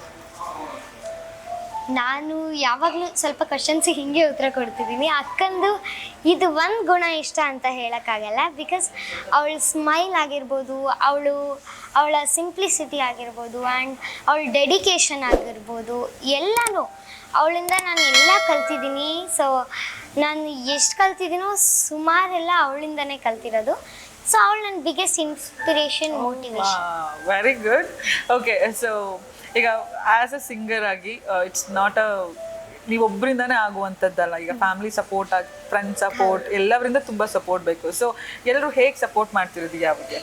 ನಾನು ಯಾವಾಗಲೂ ಸ್ವಲ್ಪ ಕ್ವಶನ್ಸಿಗೆ ಹಿಂಗೆ ಉತ್ತರ ಕೊಡ್ತಿದ್ದೀನಿ. ಅಕ್ಕಂದು ಇದು ಒಂದು ಗುಣ ಇಷ್ಟ ಅಂತ ಹೇಳೋಕ್ಕಾಗಲ್ಲ, ಬಿಕಾಸ್ ಅವಳ ಸ್ಮೈಲ್ ಆಗಿರ್ಬೋದು, ಅವಳ ಸಿಂಪ್ಲಿಸಿಟಿ ಆಗಿರ್ಬೋದು, ಆ್ಯಂಡ್ ಅವಳ ಡೆಡಿಕೇಶನ್ ಆಗಿರ್ಬೋದು, ಎಲ್ಲನೂ ಅವಳಿಂದ ನಾನು ಎಲ್ಲ ಕಲ್ತಿದ್ದೀನಿ. ಸೊ ನಾನು ಎಷ್ಟು ಕಲ್ತಿದ್ದೀನೋ ಸುಮಾರೆಲ್ಲ ಅವಳಿಂದನೇ ಕಲ್ತಿರೋದು. ಸೊ ಅವಳು ನನ್ನ biggest inspiration, motivation. Very good. Okay, so ಈಗ ಆ್ಯಸ್ ಅ ಸಿಂಗರ್ ಆಗಿ ಇಟ್ಸ್ ನಾಟ್ ನೀವೊಬ್ಬರಿಂದನೇ ಆಗುವಂಥದ್ದಲ್ಲ. ಈಗ ಫ್ಯಾಮಿಲಿ ಸಪೋರ್ಟ್, ಫ್ರೆಂಡ್ ಸಪೋರ್ಟ್, ಎಲ್ಲವರಿಂದ ತುಂಬ ಸಪೋರ್ಟ್ ಬೇಕು. ಸೊ ಎಲ್ಲರೂ ಹೇಗೆ ಸಪೋರ್ಟ್ ಮಾಡ್ತಿರೋದು ಯಾವಾಗ?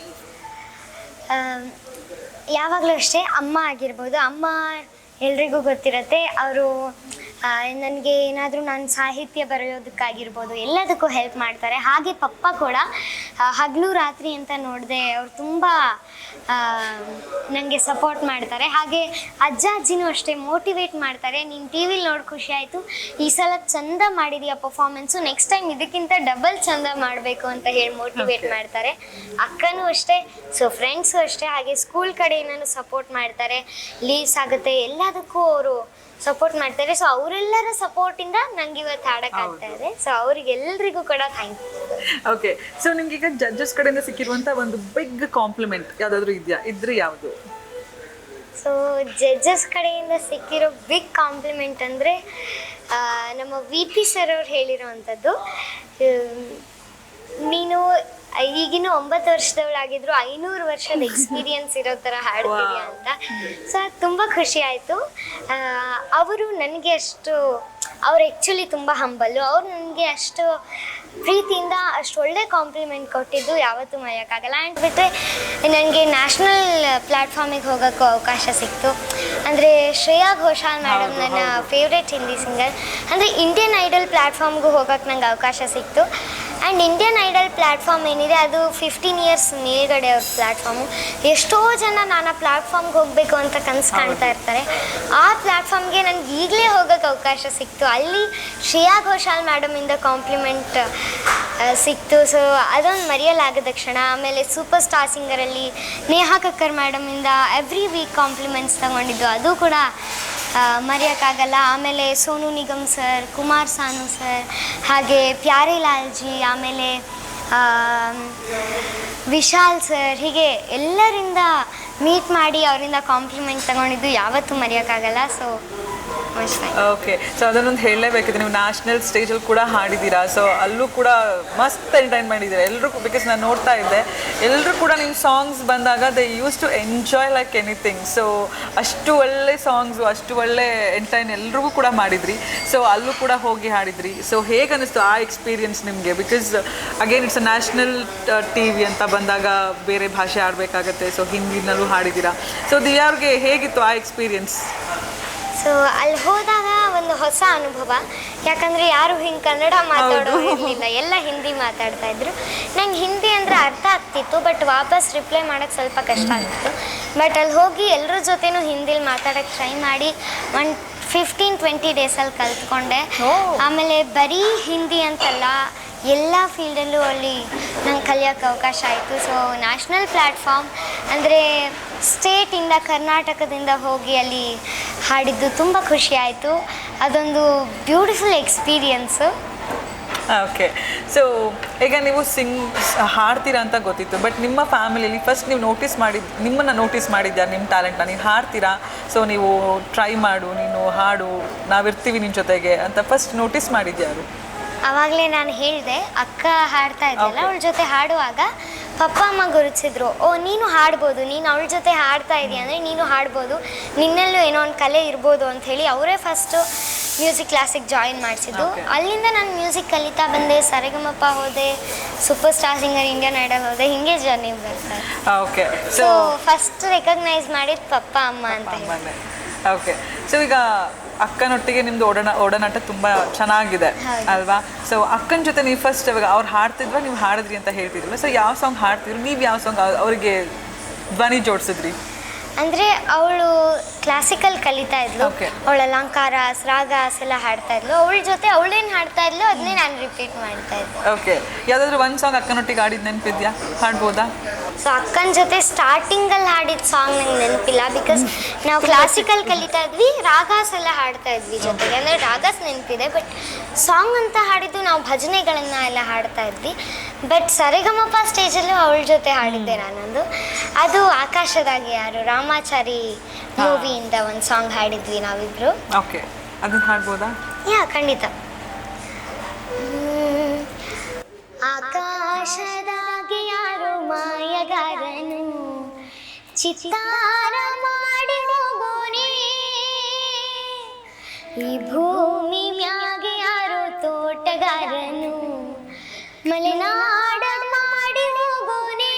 ಯಾವಾಗಲೂ ಅಷ್ಟೇ. ಅಮ್ಮ ಆಗಿರ್ಬೋದು, ಅಮ್ಮ ಎಲ್ರಿಗೂ ಗೊತ್ತಿರತ್ತೆ, ಅವರು ನನಗೆ ಏನಾದರೂ ನಾನು ಸಾಹಿತ್ಯ ಬರೆಯೋದಕ್ಕಾಗಿರ್ಬೋದು ಎಲ್ಲದಕ್ಕೂ ಹೆಲ್ಪ್ ಮಾಡ್ತಾರೆ. ಹಾಗೆ ಪಪ್ಪ ಕೂಡ ಹಗಲು ರಾತ್ರಿ ಅಂತ ನೋಡದೆ ಅವ್ರು ತುಂಬ ನನಗೆ ಸಪೋರ್ಟ್ ಮಾಡ್ತಾರೆ. ಹಾಗೆ ಅಜ್ಜ ಅಜ್ಜಿನೂ ಅಷ್ಟೇ ಮೋಟಿವೇಟ್ ಮಾಡ್ತಾರೆ. ನೀನು ಟಿ ವಿಲಿ ನೋಡಿ ಖುಷಿ ಆಯಿತು, ಈ ಸಲ ಚಂದ ಮಾಡಿದೀಯ ಪರ್ಫಾರ್ಮೆನ್ಸು, ನೆಕ್ಸ್ಟ್ ಟೈಮ್ ಇದಕ್ಕಿಂತ ಡಬಲ್ ಚಂದ ಮಾಡಬೇಕು ಅಂತ ಹೇಳಿ ಮೋಟಿವೇಟ್ ಮಾಡ್ತಾರೆ. ಅಕ್ಕನೂ ಅಷ್ಟೇ. ಸೊ ಫ್ರೆಂಡ್ಸು ಅಷ್ಟೇ. ಹಾಗೆ ಸ್ಕೂಲ್ ಕಡೆ ಏನಾದ್ರು ಸಪೋರ್ಟ್ ಮಾಡ್ತಾರೆ, ಲೀವ್ಸ್ ಆಗುತ್ತೆ, ಎಲ್ಲದಕ್ಕೂ ಅವರು ಸಪೋರ್ಟ್ ಮಾಡ್ತಾರೆ. ಸೊ ಅವರೆಲ್ಲರ ಸಪೋರ್ಟಿಂದ ನಂಗೆ ಇವತ್ತು ಹಾಡೋಕ್ಕಾಗ್ತಾ ಇದೆ. ಸೊ ಅವ್ರಿಗೆಲ್ಲರಿಗೂ ಕೂಡ ಥ್ಯಾಂಕ್ ಯು. ಓಕೆ, ಸೊ ನಿಮ್ಗೆ ಈಗ ಜಡ್ಜಸ್ ಕಡೆಯಿಂದ ಸಿಕ್ಕಿರುವಂಥ ಒಂದು ಬಿಗ್ ಕಾಂಪ್ಲಿಮೆಂಟ್ ಯಾವುದಾದ್ರೂ ಇದೆಯಾ? ಇದ್ರೆ ಯಾವುದು? ಸೊ ಜಡ್ಜಸ್ ಕಡೆಯಿಂದ ಸಿಕ್ಕಿರೋ ಬಿಗ್ ಕಾಂಪ್ಲಿಮೆಂಟ್ ಅಂದರೆ ನಮ್ಮ VP ಸರ್ ಅವ್ರು ಹೇಳಿರೋವಂಥದ್ದು, ನೀನು ಈಗಿನ 9 ವರ್ಷದವಳಾಗಿದ್ರು 500 ವರ್ಷದ ಎಕ್ಸ್ಪೀರಿಯನ್ಸ್ ಇರೋ ಥರ ಹಾಡ್ತೀಯ ಅಂತ. ಸೊ ಅದು ತುಂಬ ಖುಷಿ ಆಯಿತು. ಅವರು ನನಗೆ ಅಷ್ಟು, ಅವ್ರು ಆ್ಯಕ್ಚುಲಿ ತುಂಬ ಹಂಬಲ್ಲು. ಅವ್ರು ನನಗೆ ಅಷ್ಟು ಪ್ರೀತಿಯಿಂದ ಅಷ್ಟು ಒಳ್ಳೆ ಕಾಂಪ್ಲಿಮೆಂಟ್ ಕೊಟ್ಟಿದ್ದು ಯಾವತ್ತೂ ಮರೆಯೋಕ್ಕಾಗಲ್ಲ. ಆ್ಯಂಡ್ ಬಿಟ್ಟರೆ ನನಗೆ ನ್ಯಾಷನಲ್ ಪ್ಲ್ಯಾಟ್ಫಾರ್ಮಿಗೆ ಹೋಗೋಕ್ಕೂ ಅವಕಾಶ ಸಿಕ್ತು. ಅಂದರೆ ಶ್ರೇಯಾ ಘೋಷಾಲ್ ಮೇಡಮ್ ನನ್ನ ಫೇವ್ರೆಟ್ ಹಿಂದಿ ಸಿಂಗರ್. ಅಂದರೆ ಇಂಡಿಯನ್ ಐಡಲ್ ಪ್ಲ್ಯಾಟ್ಫಾರ್ಮ್ಗೂ ಹೋಗೋಕ್ಕೆ ನಂಗೆ ಅವಕಾಶ ಸಿಕ್ತು. ಆ್ಯಂಡ್ ಇಂಡಿಯನ್ ಐಡಲ್ ಪ್ಲ್ಯಾಟ್ಫಾರ್ಮ್ ಏನಿದೆ ಅದು 15 ಇಯರ್ಸ್ ಮೇಲ್ಗಡೆ ಅವ್ರ ಪ್ಲ್ಯಾಟ್ಫಾರ್ಮು. ಎಷ್ಟೋ ಜನ ನಾನು ಆ ಪ್ಲ್ಯಾಟ್ಫಾರ್ಮ್ಗೆ ಹೋಗಬೇಕು ಅಂತ ಕನಸು ಕಾಣ್ತಾ ಇರ್ತಾರೆ. ಆ ಪ್ಲ್ಯಾಟ್ಫಾರ್ಮ್ಗೆ ನನಗೆ ಈಗಲೇ ಹೋಗೋಕ್ಕೆ ಅವಕಾಶ ಸಿಕ್ತು. ಅಲ್ಲಿ ಶ್ರೇಯಾ ಘೋಷಾಲ್ ಮೇಡಮಿಂದ ಕಾಂಪ್ಲಿಮೆಂಟ್ ಸಿಕ್ತು. ಸೊ ಅದೊಂದು ಮರೆಯಲಾಗದ ಕ್ಷಣ. ಆಮೇಲೆ ಸೂಪರ್ ಸ್ಟಾರ್ ಸಿಂಗರಲ್ಲಿ ನೇಹಾ ಕಕ್ಕರ್ ಮೇಡಮಿಂದ ಎವ್ರಿ ವೀಕ್ ಕಾಂಪ್ಲಿಮೆಂಟ್ಸ್ ತಗೊಂಡಿದ್ದು, ಅದು ಕೂಡ ಮರೆಯೋಕ್ಕಾಗಲ್ಲ. ಆಮೇಲೆ ಸೋನು ನಿಗಮ್ ಸರ್, ಕುಮಾರ್ ಸಾನು ಸರ್, ಹಾಗೆ ಪ್ಯಾರೆ ಲಾಲ್ ಜಿ, ಆಮೇಲೆ ವಿಶಾಲ್ ಸರ್, ಹೀಗೆ ಎಲ್ಲರಿಂದ ಮೀಟ್ ಮಾಡಿ ಅವರಿಂದ ಕಾಂಪ್ಲಿಮೆಂಟ್ ತಗೊಂಡಿದ್ದು ಯಾವತ್ತೂ ಮರೆಯೋಕ್ಕಾಗಲ್ಲ. ಸೊ ಓಕೆ, ಸೊ ಅದನ್ನೊಂದು ಹೇಳಲೇಬೇಕಿದೆ. ನೀವು ನ್ಯಾಷನಲ್ ಸ್ಟೇಜಲ್ಲಿ ಕೂಡ ಹಾಡಿದ್ದೀರಾ. ಸೊ ಅಲ್ಲೂ ಕೂಡ ಮಸ್ತ್ ಎಂಟರ್ಟೈನ್ ಮಾಡಿದ್ದೀರಾ ಎಲ್ಲರೂ. ಬಿಕಾಸ್ ನಾನು ನೋಡ್ತಾ ಇದ್ದೆ, ಎಲ್ಲರೂ ಕೂಡ ನಿಮ್ಮ ಸಾಂಗ್ಸ್ ಬಂದಾಗ they use to enjoy like anything. So ಅಷ್ಟು ಒಳ್ಳೆ ಸಾಂಗ್ಸು, ಅಷ್ಟು ಒಳ್ಳೆ ಎಂಟರ್ಟೈನ್ ಎಲ್ರಿಗೂ ಕೂಡ ಮಾಡಿದ್ರಿ. ಸೊ ಅಲ್ಲೂ ಕೂಡ ಹೋಗಿ ಹಾಡಿದ್ರಿ. ಸೊ ಹೇಗೆ ಅನ್ನಿಸ್ತು ಆ ಎಕ್ಸ್ಪೀರಿಯನ್ಸ್ ನಿಮಗೆ? Because again it's a national TV ಅಂತ ಬಂದಾಗ ಬೇರೆ ಭಾಷೆ ಆಡಬೇಕಾಗತ್ತೆ. ಸೊ ಹಿಂದಿನಲ್ಲೂ ಹಾಡಿದ್ದೀರಾ. ಸೊ ದಿಯಾವ್ರಿಗೆ ಹೇಗಿತ್ತು ಆ ಎಕ್ಸ್ಪೀರಿಯನ್ಸ್? ಸೊ ಅಲ್ಲಿ ಹೋದಾಗ ಒಂದು ಹೊಸ ಅನುಭವ. ಯಾಕಂದರೆ ಯಾರು ಹಿಂಗೆ ಕನ್ನಡ ಮಾತಾಡೋ ಇರಲಿಲ್ಲ, ಎಲ್ಲ ಹಿಂದಿ ಮಾತಾಡ್ತಾಯಿದ್ರು. ನಂಗೆ ಹಿಂದಿ ಅಂದರೆ ಅರ್ಥ ಆಗ್ತಿತ್ತು, ಬಟ್ ವಾಪಸ್ ರಿಪ್ಲೈ ಮಾಡೋಕ್ಕೆ ಸ್ವಲ್ಪ ಕಷ್ಟ ಆಗ್ತಿತ್ತು. ಬಟ್ ಅಲ್ಲಿ ಹೋಗಿ ಎಲ್ಲರ ಜೊತೆನೂ ಹಿಂದಿಲಿ ಮಾತಾಡೋಕ್ಕೆ ಟ್ರೈ ಮಾಡಿ ಒಂದು 15-20 ಡೇಸಲ್ಲಿ ಕಲ್ತ್ಕೊಂಡೆ. ಆಮೇಲೆ ಬರೀ ಹಿಂದಿ ಅಂತಲ್ಲ, ಎಲ್ಲ ಫೀಲ್ಡಲ್ಲೂ ಅಲ್ಲಿ ನಂಗೆ ಕಲಿಯೋಕ್ಕೆ ಅವಕಾಶ ಆಯಿತು. ಸೊ ನ್ಯಾಷನಲ್ ಪ್ಲ್ಯಾಟ್ಫಾರ್ಮ್ ಅಂದರೆ ಸ್ಟೇಟಿಂದ, ಕರ್ನಾಟಕದಿಂದ ಹೋಗಿ ಅಲ್ಲಿ ಹಾಡಿದ್ದು ತುಂಬ ಖುಷಿ ಆಯಿತು. ಅದೊಂದು ಬ್ಯೂಟಿಫುಲ್ ಎಕ್ಸ್ಪೀರಿಯನ್ಸು. ಓಕೆ. ಸೊ ಈಗ ನೀವು ಹಾಡ್ತೀರಾ ಅಂತ ಗೊತ್ತಿತ್ತು, ಬಟ್ ನಿಮ್ಮ ಫ್ಯಾಮಿಲಿಯಲ್ಲಿ ಫಸ್ಟ್ ನೀವು ನಿಮ್ಮನ್ನು ನೋಟಿಸ್ ಮಾಡಿದ್ಯಾರು ನಿಮ್ಮ ಟ್ಯಾಲೆಂಟ್ನ? ನೀನು ಹಾಡ್ತೀರಾ, ಸೊ ನೀವು ಟ್ರೈ ಮಾಡು, ನೀನು ಹಾಡು, ನಾವಿರ್ತೀವಿ ನಿನ್ನ ಜೊತೆಗೆ ಅಂತ ಫಸ್ಟ್ ನೋಟಿಸ್ ಮಾಡಿದ್ಯಾರು? ಆವಾಗಲೇ ನಾನು ಹೇಳಿದೆ, ಅಕ್ಕ ಹಾಡ್ತಾ ಇದ್ದಲ್ಲ, ಅವಳ ಜೊತೆ ಹಾಡುವಾಗ ಪಪ್ಪ ಅಮ್ಮ ಗುರುತಿಸಿದ್ರು, ಓ ನೀನು ಹಾಡ್ಬೋದು, ನೀನು ಅವಳ ಜೊತೆ ಹಾಡ್ತಾ ಇದೀಯ ಅಂದರೆ ನೀನು ಹಾಡ್ಬೋದು, ನಿನ್ನಲ್ಲೂ ಏನೋ ಒಂದು ಕಲೆ ಇರ್ಬೋದು ಅಂಥೇಳಿ ಅವರೇ ಫಸ್ಟು ಮ್ಯೂಸಿಕ್ ಕ್ಲಾಸಿಗೆ ಜಾಯಿನ್ ಮಾಡಿಸಿದ್ದು. ಅಲ್ಲಿಂದ ನಾನು ಮ್ಯೂಸಿಕ್ ಕಲಿತಾ ಬಂದೆ, ಸರಿಗಮಪ ಹೋದೆ, super star singer Indian idol ಹೋದೆ, ಹಿಂಗೆ ಜರ್ನಿ ಬರ್ತಾರೆ. ಓಕೆ. ಸೊ ಫಸ್ಟ್ ರೆಕಗ್ನೈಸ್ ಮಾಡಿದ್ದು ಪಪ್ಪ ಅಮ್ಮ ಅಂತ ಹೇಳಿ. ಓಕೆ. ಸೊ ಈಗ ಅಕ್ಕನೊಟ್ಟಿಗೆ ನಿಮ್ದು ಒಡನಾಟ ತುಂಬ ಚೆನ್ನಾಗಿದೆ ಅಲ್ವಾ? ಸೊ ಅಕ್ಕನ ಜೊತೆ ನೀವು ಫಸ್ಟ್ ಇವಾಗ ಅವ್ರು ಹಾಡ್ತಿದ್ವಾ, ನೀವು ಹಾಡಿದ್ರಿ ಅಂತ ಹೇಳ್ತಿದ್ರಲ್ಲ, ಸೊ ಯಾವ ಸಾಂಗ್ ಹಾಡ್ತಿದ್ರು ನೀವು? ಯಾವ ಸಾಂಗ್ ಅವರಿಗೆ ಧ್ವನಿ ಜೋಡಿಸಿದ್ರಿ? ಅಂದರೆ ಅವಳು ಕ್ಲಾಸಿಕಲ್ ಕಲಿತಾ ಇದ್ಲು, ಅವಳ ಅಲಂಕಾರ ರಾಗಾಸ್ ಎಲ್ಲ ಹಾಡ್ತಾ ಇದ್ಲು. ಅವಳ ಜೊತೆ ಅವಳೇನು ಹಾಡ್ತಾ ಇದ್ಲು ಅದನ್ನೇ ನಾನು ರಿಪೀಟ್ ಮಾಡ್ತಾ ಇದ್ದೆ. ಓಕೆ. ಯಾವುದಾದ್ರೂ ಒಂದು ಸಾಂಗ್ ಅಕ್ಕನೊಟ್ಟಿಗೆ ಹಾಡಿದ ನೆನಪಿದ್ಯಾ? ಹಾಡ್ಬೋದಾ? ಸೊ ಅಕ್ಕನ ಜೊತೆ ಸ್ಟಾರ್ಟಿಂಗಲ್ಲಿ ಹಾಡಿದ ಸಾಂಗ್ ನಂಗೆ ನೆನಪಿಲ್ಲ, ಬಿಕಾಸ್ ನಾವು ಕ್ಲಾಸಿಕಲ್ ಕಲಿತಾ ಇದ್ವಿ, ರಾಗಾಸ್ ಎಲ್ಲ ಹಾಡ್ತಾ ಇದ್ವಿ ಜೊತೆಗೆ. ಅಂದರೆ ರಾಗಾಸ್ ನೆನಪಿದೆ, ಬಟ್ ಸಾಂಗ್ ಅಂತ ಹಾಡಿದ್ದು ನಾವು ಭಜನೆಗಳನ್ನು ಎಲ್ಲ ಹಾಡ್ತಾ ಇದ್ವಿ. ಬಟ್ ಸರಿಗಮಪ ಸ್ಟೇಜಲ್ಲೂ ಅವಳ ಜೊತೆ ಹಾಡಿದ್ದೆ ನಾನೊಂದು, ಅದು ಆಕಾಶದಾಗೆ ಯಾರು ರಾಮಾಚಾರಿ ಮೂವಿಯಿಂದ ಒಂದು ಸಾಂಗ್ ಹಾಡಿದ್ವಿ ನಾವಿಬ್ರು. ಓಕೆ, ಅದನ್ನ ಹಾಡ್ಬೋದಾ? ಯಾ, ಖಂಡಿತ. ಆಕಾಶದಾಗೆ ಯಾರು ಮಾಯಗಾರನು, ಚಿತ್ತಾರ ಮಾಡಿ ಹೋಗೋನೆ, ಈ ಭೂಮಿ ಮ್ಯಾಗೆ ಯಾರು ತೋಟಗಾರನು, ಮಲೆನಾಡ ಮಾಡಿ ಹೋಗೋನೆ,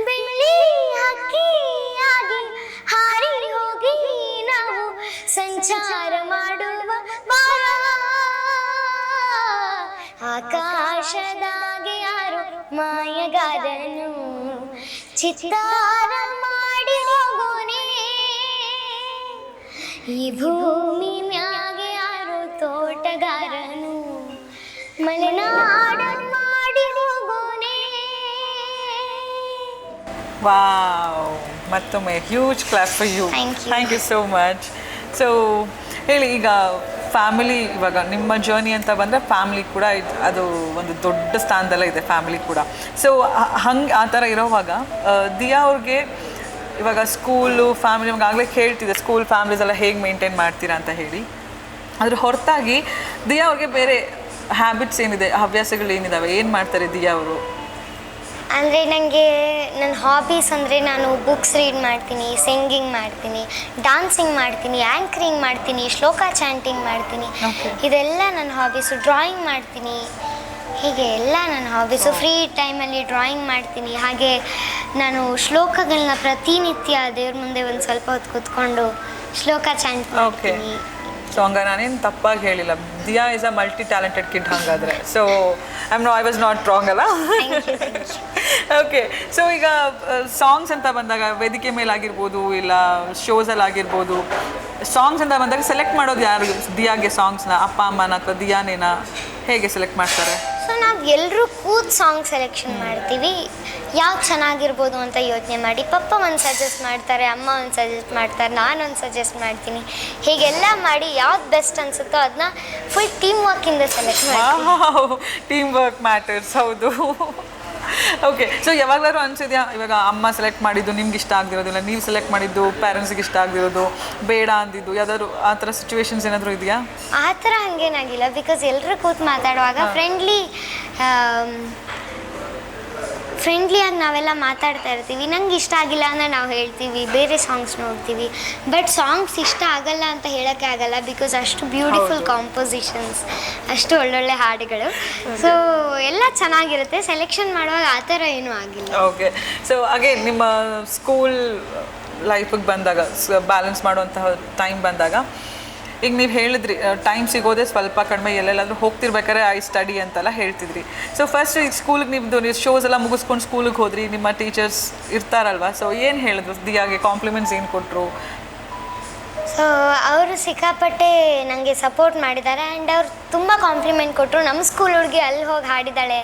ಬೆಳ್ಳಿ ಹಕ್ಕಿಯಾಗಿ ಹಾರಿ ಹೋಗಿ ನಾವು ಸಂಚಾರ ಮಾಡುವ ಬಾರ. ಆಕಾಶದಾಗೆ ಯಾರು ಮಾಯಗಾರನು, ಚಿತ್ತಾರ ಮಾಡಿ ಹೋಗೋನೆ, ಈ ಭೂಮಿ ಮ್ಯಾಗೆ ಯಾರು ತೋಟಗಾರನು, ಮಲೆನಾಡ ಮಾಡಿ ಹೋಗೋನೆ. ವಾವ್, ಮತ್ತೊಮ್ಮೆ huge clap for you. Thank you so much. So ಹೇಳಿ, ಈಗ ಫ್ಯಾಮಿಲಿ, ಇವಾಗ ನಿಮ್ಮ ಜರ್ನಿ ಅಂತ ಬಂದರೆ ಫ್ಯಾಮಿಲಿ ಕೂಡ ಅದು ಒಂದು ದೊಡ್ಡ ಸ್ಥಾನದಲ್ಲೇ ಇದೆ, ಫ್ಯಾಮಿಲಿ ಕೂಡ. ಸೊ ಹಂಗೆ ಆ ಥರ ಇರೋವಾಗ ದಿಯಾ ಅವ್ರಿಗೆ ಇವಾಗ ಸ್ಕೂಲು ಫ್ಯಾಮಿಲಿ, ಇವಾಗ ಆಗಲೇ ಹೇಳ್ತಿದ್ದೆ ಸ್ಕೂಲ್ ಫ್ಯಾಮಿಲೀಸ್ ಎಲ್ಲ ಹೇಗೆ ಮೇಂಟೈನ್ ಮಾಡ್ತೀರಾ ಅಂತ ಹೇಳಿ. ಅದ್ರ ಹೊರತಾಗಿ ದಿಯಾ ಅವ್ರಿಗೆ ಬೇರೆ ಹ್ಯಾಬಿಟ್ಸ್ ಏನಿದೆ, ಹವ್ಯಾಸಗಳು ಏನಿದ್ದಾವೆ, ಏನು ಮಾಡ್ತಾರೆ ದಿಯಾ ಅವರು? ಅಂದರೆ ನನಗೆ ನನ್ನ ಹಾಬೀಸ್ ಅಂದರೆ ನಾನು ಬುಕ್ಸ್ ರೀಡ್ ಮಾಡ್ತೀನಿ, ಸಿಂಗಿಂಗ್ ಮಾಡ್ತೀನಿ, ಡಾನ್ಸಿಂಗ್ ಮಾಡ್ತೀನಿ, ಆ್ಯಂಕರಿಂಗ್ ಮಾಡ್ತೀನಿ, ಶ್ಲೋಕ ಚಾಂಟಿಂಗ್ ಮಾಡ್ತೀನಿ. ಇದೆಲ್ಲ ನನ್ನ ಹಾಬೀಸು. ಡ್ರಾಯಿಂಗ್ ಮಾಡ್ತೀನಿ, ಹೀಗೆ ಎಲ್ಲ ನನ್ನ ಹಾಬೀಸು. ಫ್ರೀ ಟೈಮಲ್ಲಿ ಡ್ರಾಯಿಂಗ್ ಮಾಡ್ತೀನಿ. ಹಾಗೆ ನಾನು ಶ್ಲೋಕಗಳನ್ನ ಪ್ರತಿನಿತ್ಯ ದೇವ್ರ ಮುಂದೆ ಒಂದು ಸ್ವಲ್ಪ ಹೊತ್ತು ಕೂತ್ಕೊಂಡು ಶ್ಲೋಕ ಚಾಂಟ್ ಮಾಡ್ತೀನಿ. ಸೊ ಹಂಗ ನಾನೇನು ತಪ್ಪಾಗಿ ಹೇಳಿಲ್ಲ, Diya is a multi talented kid ಹಾಗಾದರೆ. So I was not wrong ಅಲ್ಲ? ಓಕೆ. ಸೊ ಈಗ ಸಾಂಗ್ಸ್ ಅಂತ ಬಂದಾಗ ವೇದಿಕೆ ಮೇಲಾಗಿರ್ಬೋದು, ಇಲ್ಲ ಶೋಸಲ್ಲಿ ಆಗಿರ್ಬೋದು, ಸಾಂಗ್ಸ್ ಅಂತ ಬಂದಾಗ ಸೆಲೆಕ್ಟ್ ಮಾಡೋದು ಯಾರು ದಿಯಾಗೆ ಸಾಂಗ್ಸ್ನ? ಅಪ್ಪ ಅಮ್ಮನ ಅಥವಾ ದಿಯಾನೇನ? ಹೇಗೆ ಸೆಲೆಕ್ಟ್ ಮಾಡ್ತಾರೆ? ಸೊ ನಾವು ಎಲ್ಲರೂ ಕೂತ್ ಸಾಂಗ್ ಸೆಲೆಕ್ಷನ್ ಮಾಡ್ತೀವಿ, ಯಾವ್ದು ಚೆನ್ನಾಗಿರ್ಬೋದು ಅಂತ ಯೋಚನೆ ಮಾಡಿ. ಪಪ್ಪ ಒಂದು ಸಜೆಸ್ಟ್ ಮಾಡ್ತಾರೆ, ಅಮ್ಮ ಒಂದು ಸಜೆಸ್ಟ್ ಮಾಡ್ತಾರೆ, ನಾನೊಂದು ಸಜೆಸ್ಟ್ ಮಾಡ್ತೀನಿ. ಹೀಗೆಲ್ಲ ಮಾಡಿ ಯಾವ್ದು ಬೆಸ್ಟ್ ಅನಿಸುತ್ತೋ ಅದನ್ನ ಫುಲ್ ಟೀಮ್ ವರ್ಕಿಂದ ಸೆಲೆಕ್ಟ್ ಮಾಡ್ತೀವಿ. ಟೀಮ್ ವರ್ಕ್ ಮ್ಯಾಟರ್ಸ್, ಹೌದು. ಓಕೆ. ಸೊ ಯಾವಾಗಲಾದ್ರು ಅನಿಸಿದ್ಯಾ, ಇವಾಗ ಅಮ್ಮ ಸೆಲೆಕ್ಟ್ ಮಾಡಿದ್ದು ನಿಮ್ಗೆ ಇಷ್ಟ ಆಗದಿರೋದಿಲ್ಲ, ನೀವು ಸೆಲೆಕ್ಟ್ ಮಾಡಿದ್ದು ಪೇರೆಂಟ್ಸ್ಗೆ ಇಷ್ಟ ಆಗದಿರೋದು, ಬೇಡ ಅಂದಿದ್ದು ಯಾವ್ದಾದ್ರು ಆ ಥರ ಸಿಚುವೇಶನ್ಸ್ ಏನಾದರೂ ಇದೆಯಾ? ಆ ಥರ ಹಂಗೇನಾಗಿಲ್ಲ, ಬಿಕಾಸ್ ಎಲ್ಲರೂ ಕೂತು ಮಾತಾಡುವಾಗ ಫ್ರೆಂಡ್ಲಿಯಾಗಿ ನಾವೆಲ್ಲ ಮಾತಾಡ್ತಾ ಇರ್ತೀವಿ. ನಂಗೆ ಇಷ್ಟ ಆಗಿಲ್ಲ ಅಂದರೆ ನಾವು ಹೇಳ್ತೀವಿ, ಬೇರೆ ಸಾಂಗ್ಸ್ ನೋಡ್ತೀವಿ. ಬಟ್ ಸಾಂಗ್ಸ್ ಇಷ್ಟ ಆಗಲ್ಲ ಅಂತ ಹೇಳೋಕ್ಕೆ ಆಗಲ್ಲ, ಬಿಕಾಸ್ ಅಷ್ಟು ಬ್ಯೂಟಿಫುಲ್ ಕಾಂಪೋಸಿಷನ್ಸ್, ಅಷ್ಟು ಒಳ್ಳೊಳ್ಳೆ ಹಾಡುಗಳು. ಸೊ ಎಲ್ಲ ಚೆನ್ನಾಗಿರುತ್ತೆ. ಸೆಲೆಕ್ಷನ್ ಮಾಡುವಾಗ ಆ ಥರ ಏನೂ ಆಗಿಲ್ಲ. ಓಕೆ. ಸೊ ಹಾಗೆ ನಿಮ್ಮ ಸ್ಕೂಲ್ ಲೈಫಿಗೆ ಬಂದಾಗ, ಬ್ಯಾಲೆನ್ಸ್ ಮಾಡುವಂತಹ ಟೈಮ್ ಬಂದಾಗ, ಈಗ ನೀವು ಹೇಳಿದ್ರಿ ಟೈಮ್ ಸಿಗೋದೇ ಸ್ವಲ್ಪ ಕಡಿಮೆ, ಎಲ್ಲೆಲ್ಲಾದರೂ ಹೋಗ್ತಿರ್ಬೇಕಾದ್ರೆ ಐ ಸ್ಟಡಿ ಅಂತೆಲ್ಲ ಹೇಳ್ತಿದ್ರಿ. ಸೊ ಫಸ್ಟ್ ಈಗ ಸ್ಕೂಲಿಗೆ ನೀವು ಶೋಸ್ ಎಲ್ಲ ಮುಗಿಸ್ಕೊಂಡು ಸ್ಕೂಲಿಗೆ ಹೋದ್ರಿ, ನಿಮ್ಮ ಟೀಚರ್ಸ್ ಇರ್ತಾರಲ್ವ, ಸೊ ಏನು ಹೇಳಿದ್ರು ದಿಯಾಗೆ? ಕಾಂಪ್ಲಿಮೆಂಟ್ಸ್ ಏನು ಕೊಟ್ಟರು? ಸೊ ಅವರು ಸಿಕ್ಕಾಪಟ್ಟೆ ನನಗೆ ಸಪೋರ್ಟ್ ಮಾಡಿದ್ದಾರೆ. ಆ್ಯಂಡ್ ಅವ್ರು ತುಂಬ ಕಾಂಪ್ಲಿಮೆಂಟ್ ಕೊಟ್ಟರು. ನಮ್ಮ ಸ್ಕೂಲ್ ಹುಡುಗಿ ಅಲ್ಲಿ ಹೋಗಿ ಹಾಡಿದ್ದಾಳೆ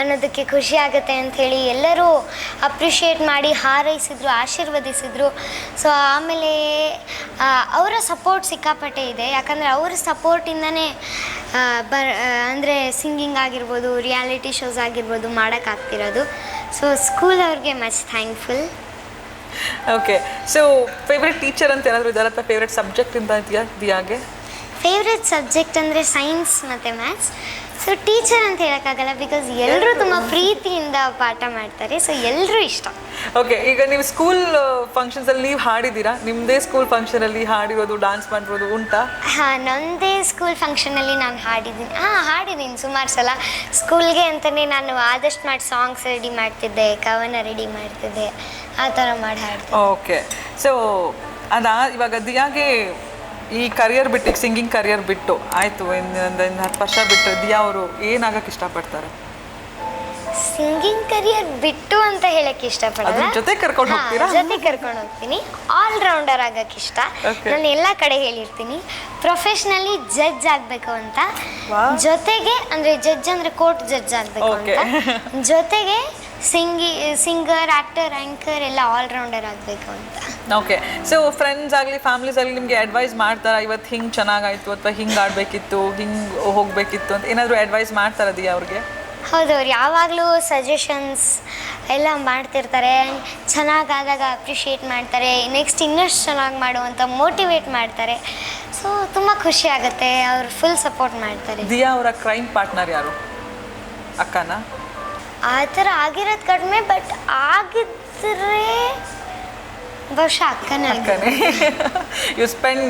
ಅನ್ನೋದಕ್ಕೆ ಖುಷಿ ಆಗುತ್ತೆ ಅಂಥೇಳಿ ಎಲ್ಲರೂ ಅಪ್ರಿಷಿಯೇಟ್ ಮಾಡಿ ಹಾರೈಸಿದ್ರು, ಆಶೀರ್ವದಿಸಿದ್ರು. ಸೊ ಆಮೇಲೆ ಅವರ ಸಪೋರ್ಟ್ ಸಿಕ್ಕಾಪಟ್ಟೆ ಇದೆ, ಯಾಕಂದರೆ ಅವ್ರ ಸಪೋರ್ಟಿಂದನೇ ಅಂದರೆ ಸಿಂಗಿಂಗ್ ಆಗಿರ್ಬೋದು, ರಿಯಾಲಿಟಿ ಶೋಸ್ ಆಗಿರ್ಬೋದು ಮಾಡೋಕ್ಕಾಗ್ತಿರೋದು. ಸೊ ಸ್ಕೂಲ್ ಅವ್ರಿಗೆ much thankful. Okay, so favourite teacher ಅಂತ ಏನಾದರೂ ಇದ್ದಾರೆ ಅಥವಾ ಫೇವ್ರೆಟ್ ಸಬ್ಜೆಕ್ಟ್ ಅಂತ ಇದೆಯಾ ದಿಯಾಗೆ? ಫೇವ್ರೆಟ್ ಸಬ್ಜೆಕ್ಟ್ ಅಂದರೆ ಸೈನ್ಸ್ ಮತ್ತು ಮ್ಯಾಥ್ಸ್. ಸೊ ಟೀಚರ್ ಅಂತ ಹೇಳೋಕ್ಕಾಗಲ್ಲ, ಬಿಕಾಸ್ ಎಲ್ಲರೂ ತುಂಬ ಪ್ರೀತಿಯಿಂದ ಪಾಠ ಮಾಡ್ತಾರೆ. ಸೊ ಎಲ್ಲರೂ ಇಷ್ಟ. ಓಕೆ, ಈಗ ನೀವು ಸ್ಕೂಲ್ ಫಂಕ್ಷನ್ಸಲ್ಲಿ ನೀವು ಹಾಡಿದ್ದೀರಾ? ನಿಮ್ಮದೇ ಸ್ಕೂಲ್ ಫಂಕ್ಷನಲ್ಲಿ ಹಾಡಿರೋದು, ಡಾನ್ಸ್ ಮಾಡಿರೋದು ಉಂಟಾ? ಹಾಂ, ನನ್ನದೇ ಸ್ಕೂಲ್ ಫಂಕ್ಷನಲ್ಲಿ ನಾನು ಹಾಡಿದ್ದೀನಿ ಸುಮಾರು ಸಲ. ಸ್ಕೂಲ್ಗೆ ಅಂತಲೇ ನಾನು ಆದಷ್ಟು ಮಾಡಿ ಸಾಂಗ್ಸ್ ರೆಡಿ ಮಾಡ್ತಿದ್ದೆ, ಕವನ ರೆಡಿ ಮಾಡ್ತಿದ್ದೆ, ಆ ಥರ ಮಾಡಿ ಹಾಡ್ತಿದ್ದೆ. ಓಕೆ, ಸೊ ಇವಾಗ ದಿಯಾಗೆ ಈ ಕರಿಯರ್ ಬಿಟ್ಟು, ಈಗ ಸಿಂಗಿಂಗ್ ಕರಿಯರ್ ಬಿಟ್ಟು ಆಯಿತು, ಒಂದು 10 ವರ್ಷ ಬಿಟ್ಟು ದಿಯಾ ಅವರು ಏನಾಗಕ್ಕೆ ಇಷ್ಟಪಡ್ತಾರೆ? ಸಿಂಗಿಂಗ್ ಕರಿಯರ್ ಬಿಟ್ಟು ಅಂತ ಹೇಳಕ್ಕೆ ಇಷ್ಟಪಡಲ್ಲ, ಜೊತೆ ಕರ್ಕೊಂಡು ಹೋಗ್ತೀರಾ? ಜೊತೆ ಕರ್ಕೊಂಡು ಹೋಗ್ತೀನಿ. ಆಲ್ ರೌಂಡರ್ ಆಗಕ್ಕೆ ಇಷ್ಟ. ನಾನು ಎಲ್ಲ ಕಡೆ ಹೇಳಿರ್ತೀನಿ ಪ್ರೊಫೆಷ್ನಲಿ ಜಡ್ಜ್ ಆಗಬೇಕು ಅಂತ. ಜೊತೆಗೆ ಅಂದರೆ ಜಡ್ಜ್ ಅಂದರೆ ಕೋರ್ಟ್ ಜಡ್ಜ್ ಆಗಬೇಕು ಅಂತ. ಜೊತೆಗೆ ಸಿಂಗರ್, ಆ್ಯಕ್ಟರ್, ಆ್ಯಂಕರ್ ಎಲ್ಲ ಆಲ್ ರೌಂಡರ್ ಆಗಬೇಕು ಅಂತ. ಓಕೆ, ಸೊ ಫ್ರೆಂಡ್ಸ್ ಆಗಲಿ ಫ್ಯಾಮಿಲೀಸ್ ಆಗಲಿ ನಿಮಗೆ ಅಡ್ವೈಸ್ ಮಾಡ್ತಾರಾ? ಇವತ್ತು ಹಿಂಗೆ ಚೆನ್ನಾಗಾಯಿತು ಅಥವಾ ಹಿಂಗೆ ಆಡಬೇಕಿತ್ತು, ಹಿಂಗೆ ಹೋಗಬೇಕಿತ್ತು ಅಂತ ಏನಾದರೂ ಅಡ್ವೈಸ್ ಮಾಡ್ತಾರಾ ದಿಯಾ ಅವ್ರಿಗೆ? ಹೌದು, ಅವ್ರು ಯಾವಾಗಲೂ ಸಜೆಷನ್ಸ್ ಎಲ್ಲ ಮಾಡ್ತಿರ್ತಾರೆ. ಚೆನ್ನಾಗಾದಾಗ ಅಪ್ರಿಷಿಯೇಟ್ ಮಾಡ್ತಾರೆ, ನೆಕ್ಸ್ಟ್ ಇನ್ನಷ್ಟು ಚೆನ್ನಾಗಿ ಮಾಡುವಂತ ಮೋಟಿವೇಟ್ ಮಾಡ್ತಾರೆ. ಸೊ ತುಂಬ ಖುಷಿ ಆಗುತ್ತೆ, ಅವ್ರು ಫುಲ್ ಸಪೋರ್ಟ್ ಮಾಡ್ತಾರೆ. ದಿಯಾ ಅವರ ಕ್ರೈಮ್ ಪಾರ್ಟ್ನರ್ ಯಾರು? ಅಕ್ಕನಾ? ಆ ಥರ ಆಗಿರೋದು ಕಡಿಮೆ, ಬಟ್ ಆಗಿದ್ರೆ ಬಹುಶಃ ಅಕ್ಕನೇ. You spend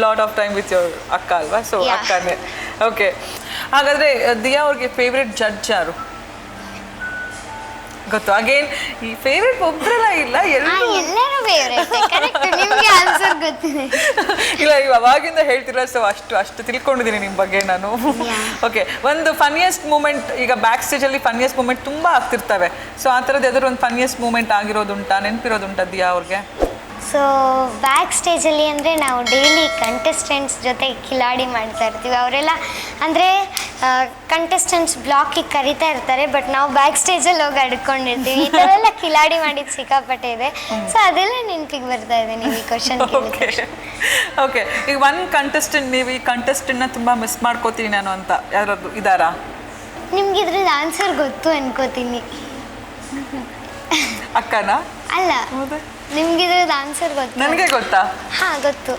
lot of time with your akka ಅಲ್ವಾ? ಸೊ ಅಕ್ಕನೇ. ಓಕೆ, ಹಾಗಾದರೆ ದಿಯಾ ಅವ್ರಿಗೆ ಫೇವ್ರೆಟ್ ಜಡ್ಜ್ ಯಾರು ಗೊತ್ತು? ಅಗೇನ್ ಈ ಫೇವ್ರೆಟ್ ಒಬ್ಬರೆಲ್ಲ ಇಲ್ಲ, ಎಲ್ಲರೂ ಫೇವ್ರೆಟ್. ಕರೆಕ್ಟ್, ನಿಮಗೆ ಆನ್ಸರ್ ಗೊತ್ತಿದೆ. ಇಲ್ಲ, ನೀವು ಅವಾಗಿಂದ ಹೇಳ್ತೀರಾ, ಸೊ ಅಷ್ಟು ತಿಳ್ಕೊಂಡಿದ್ದೀನಿ ನಿಮ್ಮ ಬಗ್ಗೆ ನಾನು. ಓಕೆ, ಒಂದು ಫನ್ನಿಯೆಸ್ಟ್ ಮೂಮೆಂಟ್, ಈಗ ಬ್ಯಾಕ್ ಸ್ಟೇಜಲ್ಲಿ ಫನ್ನಿಯೆಸ್ಟ್ ಮೂಮೆಂಟ್ ತುಂಬ ಆಗ್ತಿರ್ತವೆ. ಸೊ ಆ ಥರದ್ದು ಯಾವ್ದಾದ್ರು ಒಂದು ಫನ್ನಿಯೆಸ್ಟ್ ಮೂಮೆಂಟ್ ಆಗಿರೋದುಂಟಾ, ನೆನಪಿರೋದುಂಟಾ ದಿಯಾ ಅವ್ರಿಗೆ? ಸೊ ಬ್ಯಾಕ್ ಸ್ಟೇಜಲ್ಲಿ ಅಂದರೆ ನಾವು ಡೈಲಿ ಕಂಟೆಸ್ಟೆಂಟ್ಸ್ ಜೊತೆ ಕಿಲಾಡಿ ಮಾಡ್ತಾ ಇರ್ತೀವಿ. ಅವರೆಲ್ಲ ಅಂದರೆ ಕಂಟೆಸ್ಟೆಂಟ್ಸ್ ಬ್ಲಾಕಿಗೆ ಕರಿತಾ ಇರ್ತಾರೆ, ಬಟ್ ನಾವು ಬ್ಯಾಕ್ ಸ್ಟೇಜಲ್ಲಿ ಹೋಗಿ ಅಡ್ಕೊಂಡಿರ್ತೀವಿ. ಈ ಥರ ಎಲ್ಲ ಕಿಲಾಡಿ ಮಾಡಿದ್ದು ಸಿಕ್ಕಾಪಟ್ಟೆ ಇದೆ. ಸೊ ಅದೆಲ್ಲ ನೆನಪಿಗೆ ಬರ್ತಾ ಇದೆ ನೀವು ಈ ಕ್ವಶನ್. ಓಕೆ, ಈಗ ಒಂದು ಕಂಟೆಸ್ಟೆಂಟ್, ನೀವು ಈ ಕಂಟೆಸ್ಟೆಂಟ್ನ ತುಂಬ ಮಿಸ್ ಮಾಡ್ಕೋತೀನಿ ನಾನು ಅಂತ ಯಾರಾದ್ರು ಇದ್ದಾರಾ? ನಿಮ್ಗೆ ಇದ್ರದ್ದು ಆನ್ಸರ್ ಗೊತ್ತು ಅನ್ಕೋತೀನಿ. ಅಕ್ಕನಾ? ಅಲ್ಲ, ನಿಮ್ಗೆ ಇದ್ರದ್ದು ಆನ್ಸರ್ ಗೊತ್ತು. ನನಗೆ ಗೊತ್ತಾ? ಹಾಂ, ಗೊತ್ತು.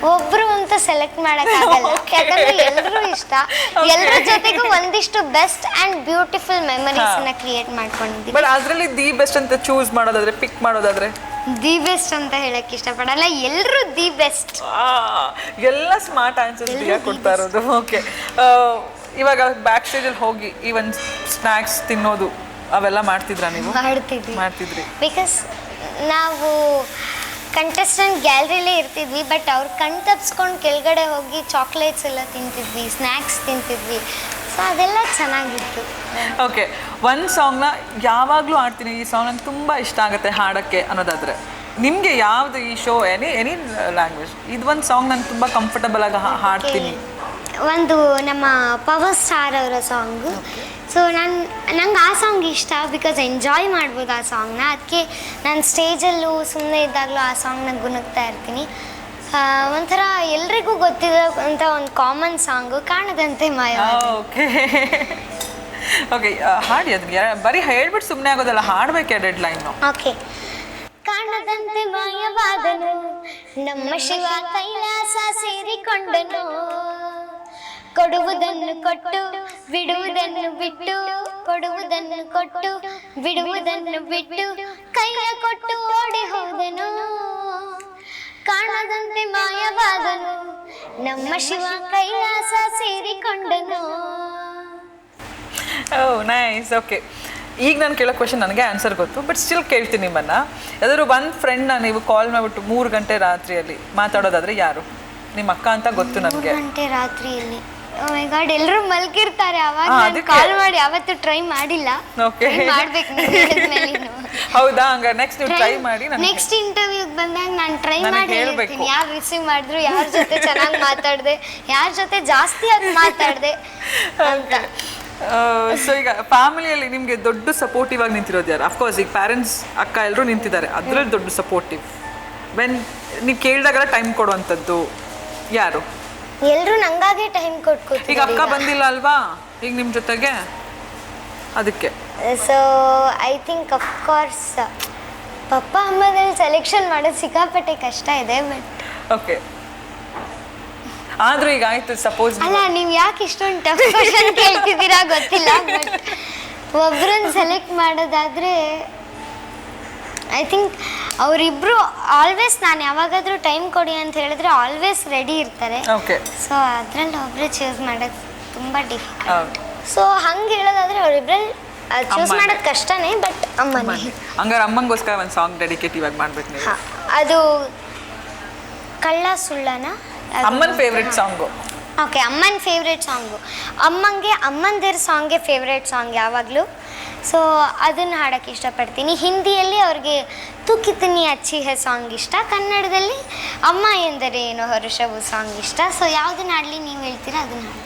ಒಬ್ರು ಅಂತ ಸೆಲೆಕ್ಟ್ ಮಾಡೋಕ್ಕಾಗಲ್ಲ, ಯಾಕಂದ್ರೆ ಎಲ್ಲರೂ ಇಷ್ಟ. ಎಲ್ಲರ ಜೊತೆಗೂ ಒಂದಿಷ್ಟು ಬೆಸ್ಟ್ ಆ್ಯಂಡ್ ಬ್ಯೂಟಿಫುಲ್ ಮೆಮರೀಸ್ನ ಕ್ರಿಯೇಟ್ ಮಾಡ್ಕೊಂಡಿದ್ದೀವಿ. ಬಟ್ ಅದರಲ್ಲಿ ದಿ ಬೆಸ್ಟ್ ಅಂತ ಚೂಸ್ ಮಾಡೋದಾದ್ರೆ, ಪಿಕ್ ಮಾಡೋದಾದ್ರೆ? ದಿ ಬೆಸ್ಟ್ ಅಂತ ಹೇಳಕ್ಕೆ ಇಷ್ಟಪಡಲ್ಲ, ಎಲ್ಲರೂ ದಿ ಬೆಸ್ಟ್. ಎಲ್ಲ ಸ್ಮಾರ್ಟ್ ಆನ್ಸರ್ಸ್ ದಿಯಾ ಕೊಡ್ತಾ ಇರೋದು. ಓಕೆ, ಇವಾಗ ಬ್ಯಾಕ್ ಸ್ಟೇಜಲ್ಲಿ ಹೋಗಿ ಈ ಒಂದು ಸ್ನ್ಯಾಕ್ಸ್ ತಿನ್ನೋದು ಅವೆಲ್ಲ ಮಾಡ್ತಿದ್ರಾ ನೀವು? ಮಾಡ್ತಿದ್ರಿ. ಬಿಕಾಸ್ ನಾವು ಕಂಟೆಸ್ಟೆಂಟ್ ಗ್ಯಾಲರಿಲೇ ಇರ್ತಿದ್ವಿ, ಬಟ್ ಅವ್ರು ಕಣ್ ತಪ್ಸ್ಕೊಂಡು ಕೆಳಗಡೆ ಹೋಗಿ ಚಾಕ್ಲೇಟ್ಸ್ ಎಲ್ಲ ತಿಂತಿದ್ವಿ, ಸ್ನ್ಯಾಕ್ಸ್ ತಿಂತಿದ್ವಿ. ಸೊ ಅದೆಲ್ಲ ಚೆನ್ನಾಗಿತ್ತು. ಓಕೆ, ಒಂದು ಸಾಂಗ್ನ ಯಾವಾಗಲೂ ಆಡ್ತೀನಿ, ಈ ಸಾಂಗ್ ನಂಗೆ ತುಂಬ ಇಷ್ಟ ಆಗುತ್ತೆ ಹಾಡೋಕ್ಕೆ ಅನ್ನೋದಾದರೆ ನಿಮಗೆ ಯಾವುದು? ಈ ಶೋ ಎನಿ ಲ್ಯಾಂಗ್ವೇಜ್, ಇದು ಒಂದು ಸಾಂಗ್ ನಾನು ತುಂಬ ಕಂಫರ್ಟಬಲ್ ಆಗಿ ಹಾಡ್ತೀನಿ. ಒಂದು ನಮ್ಮ ಪವರ್ ಸ್ಟಾರ್ ಅವರ ಸಾಂಗು. ಸೊ ನಂಗೆ ಆ ಸಾಂಗ್ ಇಷ್ಟ, ಬಿಕಾಸ್ ಎಂಜಾಯ್ ಮಾಡ್ಬೋದು ಆ ಸಾಂಗ್ನ. ಅದಕ್ಕೆ ನಾನು ಸ್ಟೇಜಲ್ಲೂ ಸುಮ್ಮನೆ ಇದ್ದಾಗಲೂ ಆ ಸಾಂಗ್ನ ಗುಣಗ್ತಾ ಇರ್ತೀನಿ. ಒಂಥರ ಎಲ್ರಿಗೂ ಗೊತ್ತಿರೋ ಅಂತ ಒಂದು ಕಾಮನ್ ಸಾಂಗು, ಕಾಣದಂತೆ ಮಾಯ. ಓಕೆ ಓಕೆ, ಹಾಡಿ ಅದನ್ನ ಬರೀ ಹೇಳ್ಬಿಟ್ಟು ಸುಮ್ಮನೆ ಆಗೋದಲ್ಲ, ಹಾಡಬೇಕೆ ಡೆಡ್ಲೈನು. ಓಕೆ. ಕಾಣದಂತೆ ಮಾಯವಾದನು ನಮ್ಮ ಶಿವ ಕೈಲಾಸ ಸೇರಿಕೊಂಡನು, ಕೊಡುವುದನ್ನು ಕೊಟ್ಟು ಬಿಡುವುದನ್ನು ಬಿಟ್ಟು, ಕೊಡುವುದನ್ನು ಕೊಟ್ಟು ಬಿಡುವುದನ್ನು ಬಿಟ್ಟು, ಕೈಯ ಕೊಟ್ಟು ಓಡಿ ಹೋದನು. ಕಾಣದಂತೆ ಮಾಯವಾದನು ನಮ್ಮ ಶಿವ ಕೈಲಾಸ ಸೇರಿಕೊಂಡನು. ಓ ನೈಸ್. ಓಕೆ, ಈಗ ನಾನು ಕೇಳೋ ಕ್ವೆಶನ್ ನನಗೆ ಆನ್ಸರ್ ಗೊತ್ತು, ಬಟ್ ಸ್ಟಿಲ್ ಕೇಳ್ತೀನಿ ನಿಮ್ಮನ್ನು. ಯಾವ್ದಾದ್ರು ಒಂದು ಫ್ರೆಂಡ್ನ ನೀವು ಕಾಲ್ ಮಾಡಿಬಿಟ್ಟು 3 ಗಂಟೆ ರಾತ್ರಿಯಲ್ಲಿ ಮಾತಾಡೋದಾದ್ರೆ ಯಾರು? ನಿಮ್ಮ ಅಕ್ಕ ಅಂತ ಗೊತ್ತು ನನಗೆ. 3 ಗಂಟೆ ರಾತ್ರಿಯಲ್ಲಿ? ಓ ಮೈ ಗಾಡ್, ಎಲ್ಲರೂ ಮಲ್ಗಿರ್ತಾರೆ ಅವಾಗ. ನಾನು ಕಾಲ್ ಮಾಡಿ ಯಾವತ್ತೂ ಟ್ರೈ ಮಾಡಿಲ್ಲ. ಓಕೆ, ಮಾಡ್ಬೇಕು ನೀವು ಹೇಳಿದ್ಮೇಲೆ. ಹೌದಾ? ಹಂಗಾರೆ ನೆಕ್ಸ್ಟ್ ನೀವು ಟ್ರೈ ಮಾಡಿ. ನೆಕ್ಸ್ಟ್ ಇಂಟರ್ವ್ಯೂಗೆ ಬಂದಾಗ ನಾನು ಟ್ರೈ ಮಾಡಿ ಹೇಳ್ತೀನಿ ಯಾರು ರಿಸೀವ್ ಮಾಡಿದ್ರು, ಯಾರ ಜೊತೆ ಚೆನ್ನಾಗಿ ಮಾತಾಡಿದೆ, ಯಾರ ಜೊತೆ ಜಾಸ್ತಿ ಆಗಿ ಮಾತಾಡಿದೆ ಅಂತ. ಸೊ ಈಗ ಫ್ಯಾಮಿಲಿಯಲ್ಲಿ ನಿಮಗೆ ದೊಡ್ಡ ಸಪೋರ್ಟಿವ್ ಆಗಿ ನಿಂತಿರೋದು ಯಾರು? ಅಫ್ಕೋರ್ಸ್ ಈಗ ಪ್ಯಾರೆಂಟ್ಸ್, ಅಕ್ಕ ಎಲ್ಲರೂ ನಿಂತಿದ್ದಾರೆ, ಅದರಲ್ಲಿ ದೊಡ್ಡ ಸಪೋರ್ಟಿವ್ ವೆನ್ ನೀವು ಕೇಳಿದಾಗೆಲ್ಲ ಟೈಮ್ ಕೊಡುವಂಥದ್ದು ಯಾರು? ಎಲ್ಲರೂ ನಂಗಾಗೆ ಟೈಮ್ ಈಗ ಕೊಟ್ಕೋತಾರೆ ಅಕ್ಕ ಬಂದಿಲ್ಲ ಅಲ್ವಾ ಈಗ ನಿಮ್ಮ ಜೊತೆಗೆ, ಅದಕ್ಕೆ. ಸೊ ಐ ಥಿಂಕ್ ಅಫ್ಕೋರ್ಸ್ ಪಪ್ಪ ಅಮ್ಮದಲ್ಲಿ ಸೆಲೆಕ್ಷನ್ ಮಾಡೋದು ಸಿಕ್ಕಾಪಟ್ಟೆ ಕಷ್ಟ ಇದೆ. ಬಟ್ ಓಕೆ, ಆದ್ರೂ ಈಗ ಆಯ್ತು, ಸಪೋಸ್ ಅಲ್ಲ, ನೀವು ಯಾಕೆ ಇಷ್ಟೊಂದು ಟಫ್ ಕ್ವಶನ್ ಕೇಳ್ತಿದ್ದೀರಾ ಗೊತ್ತಿಲ್ಲ. ಬಟ್ ಒಬ್ರನ್ನ ಸೆಲೆಕ್ಟ್ ಮಾಡೋದಾದ್ರೆ ಐ ಥಿಂಕ್ ಅವರಿಬ್ರು ಆಲ್ವೇಸ್, ನಾನು ಯಾವಾಗಾದ್ರೂ ಟೈಮ್ ಕೊಡಿ ಅಂತ ಹೇಳಿದ್ರೆ ಆಲ್ವೇಸ್ ರೆಡಿ ಇರ್ತಾರೆ. ಓಕೆ. ಸೊ ಅದ್ರಲ್ಲಿ ಒಬ್ರು ಚೂಸ್ ಮಾಡೋದು ತುಂಬ ಡಿಫಿಕಲ್ಟ್. ಸೊ ಹಂಗೆ ಹೇಳೋದಾದ್ರೆ ಅವರಿಬ್ರಲ್ಲಿ ಚೂಸ್ ಮಾಡೋದು ಕಷ್ಟನೇ. ಬಟ್ ಅಮ್ಮನೇ. ಹಂಗಾರೆ ಅಮ್ಮಂಗೋಸ್ಕರ ಒಂದು ಸಾಂಗ್ ಡೆಡಿಕೇಟ್ ಇವಾಗ ಮಾಡ್ಬೇಕು ನೀವು. ಅದು ಕಳ್ಳ ಸುಳ್ಳನ ಅಮ್ಮನ ಫೇವ್ರೆಟ್ ಸಾಂಗು. ಓಕೆ, ಅಮ್ಮನ ಫೇವ್ರೆಟ್ ಸಾಂಗು. ಅಮ್ಮಂಗೆ ಅಮ್ಮಂದಿರ ಸಾಂಗ್ಗೆ ಫೇವ್ರೆಟ್ ಸಾಂಗ್ ಯಾವಾಗಲೂ. ಸೊ ಅದನ್ನು ಹಾಡೋಕ್ಕೆ ಇಷ್ಟಪಡ್ತೀನಿ. ಹಿಂದಿಯಲ್ಲಿ ಅವ್ರಿಗೆ ತು ಕಿತನಿ ಅಚ್ಚಿ ಹೇ ಸಾಂಗ್ ಇಷ್ಟ. ಕನ್ನಡದಲ್ಲಿ ಅಮ್ಮ ಎಂದರೆ ಏನೋ ಹರುಷವು ಸಾಂಗ್ ಇಷ್ಟ. ಸೊ ಯಾವುದನ್ನ ಹಾಡಲಿ, ನೀವು ಹೇಳ್ತೀರಾ ಅದನ್ನ ಹಾಡಿ.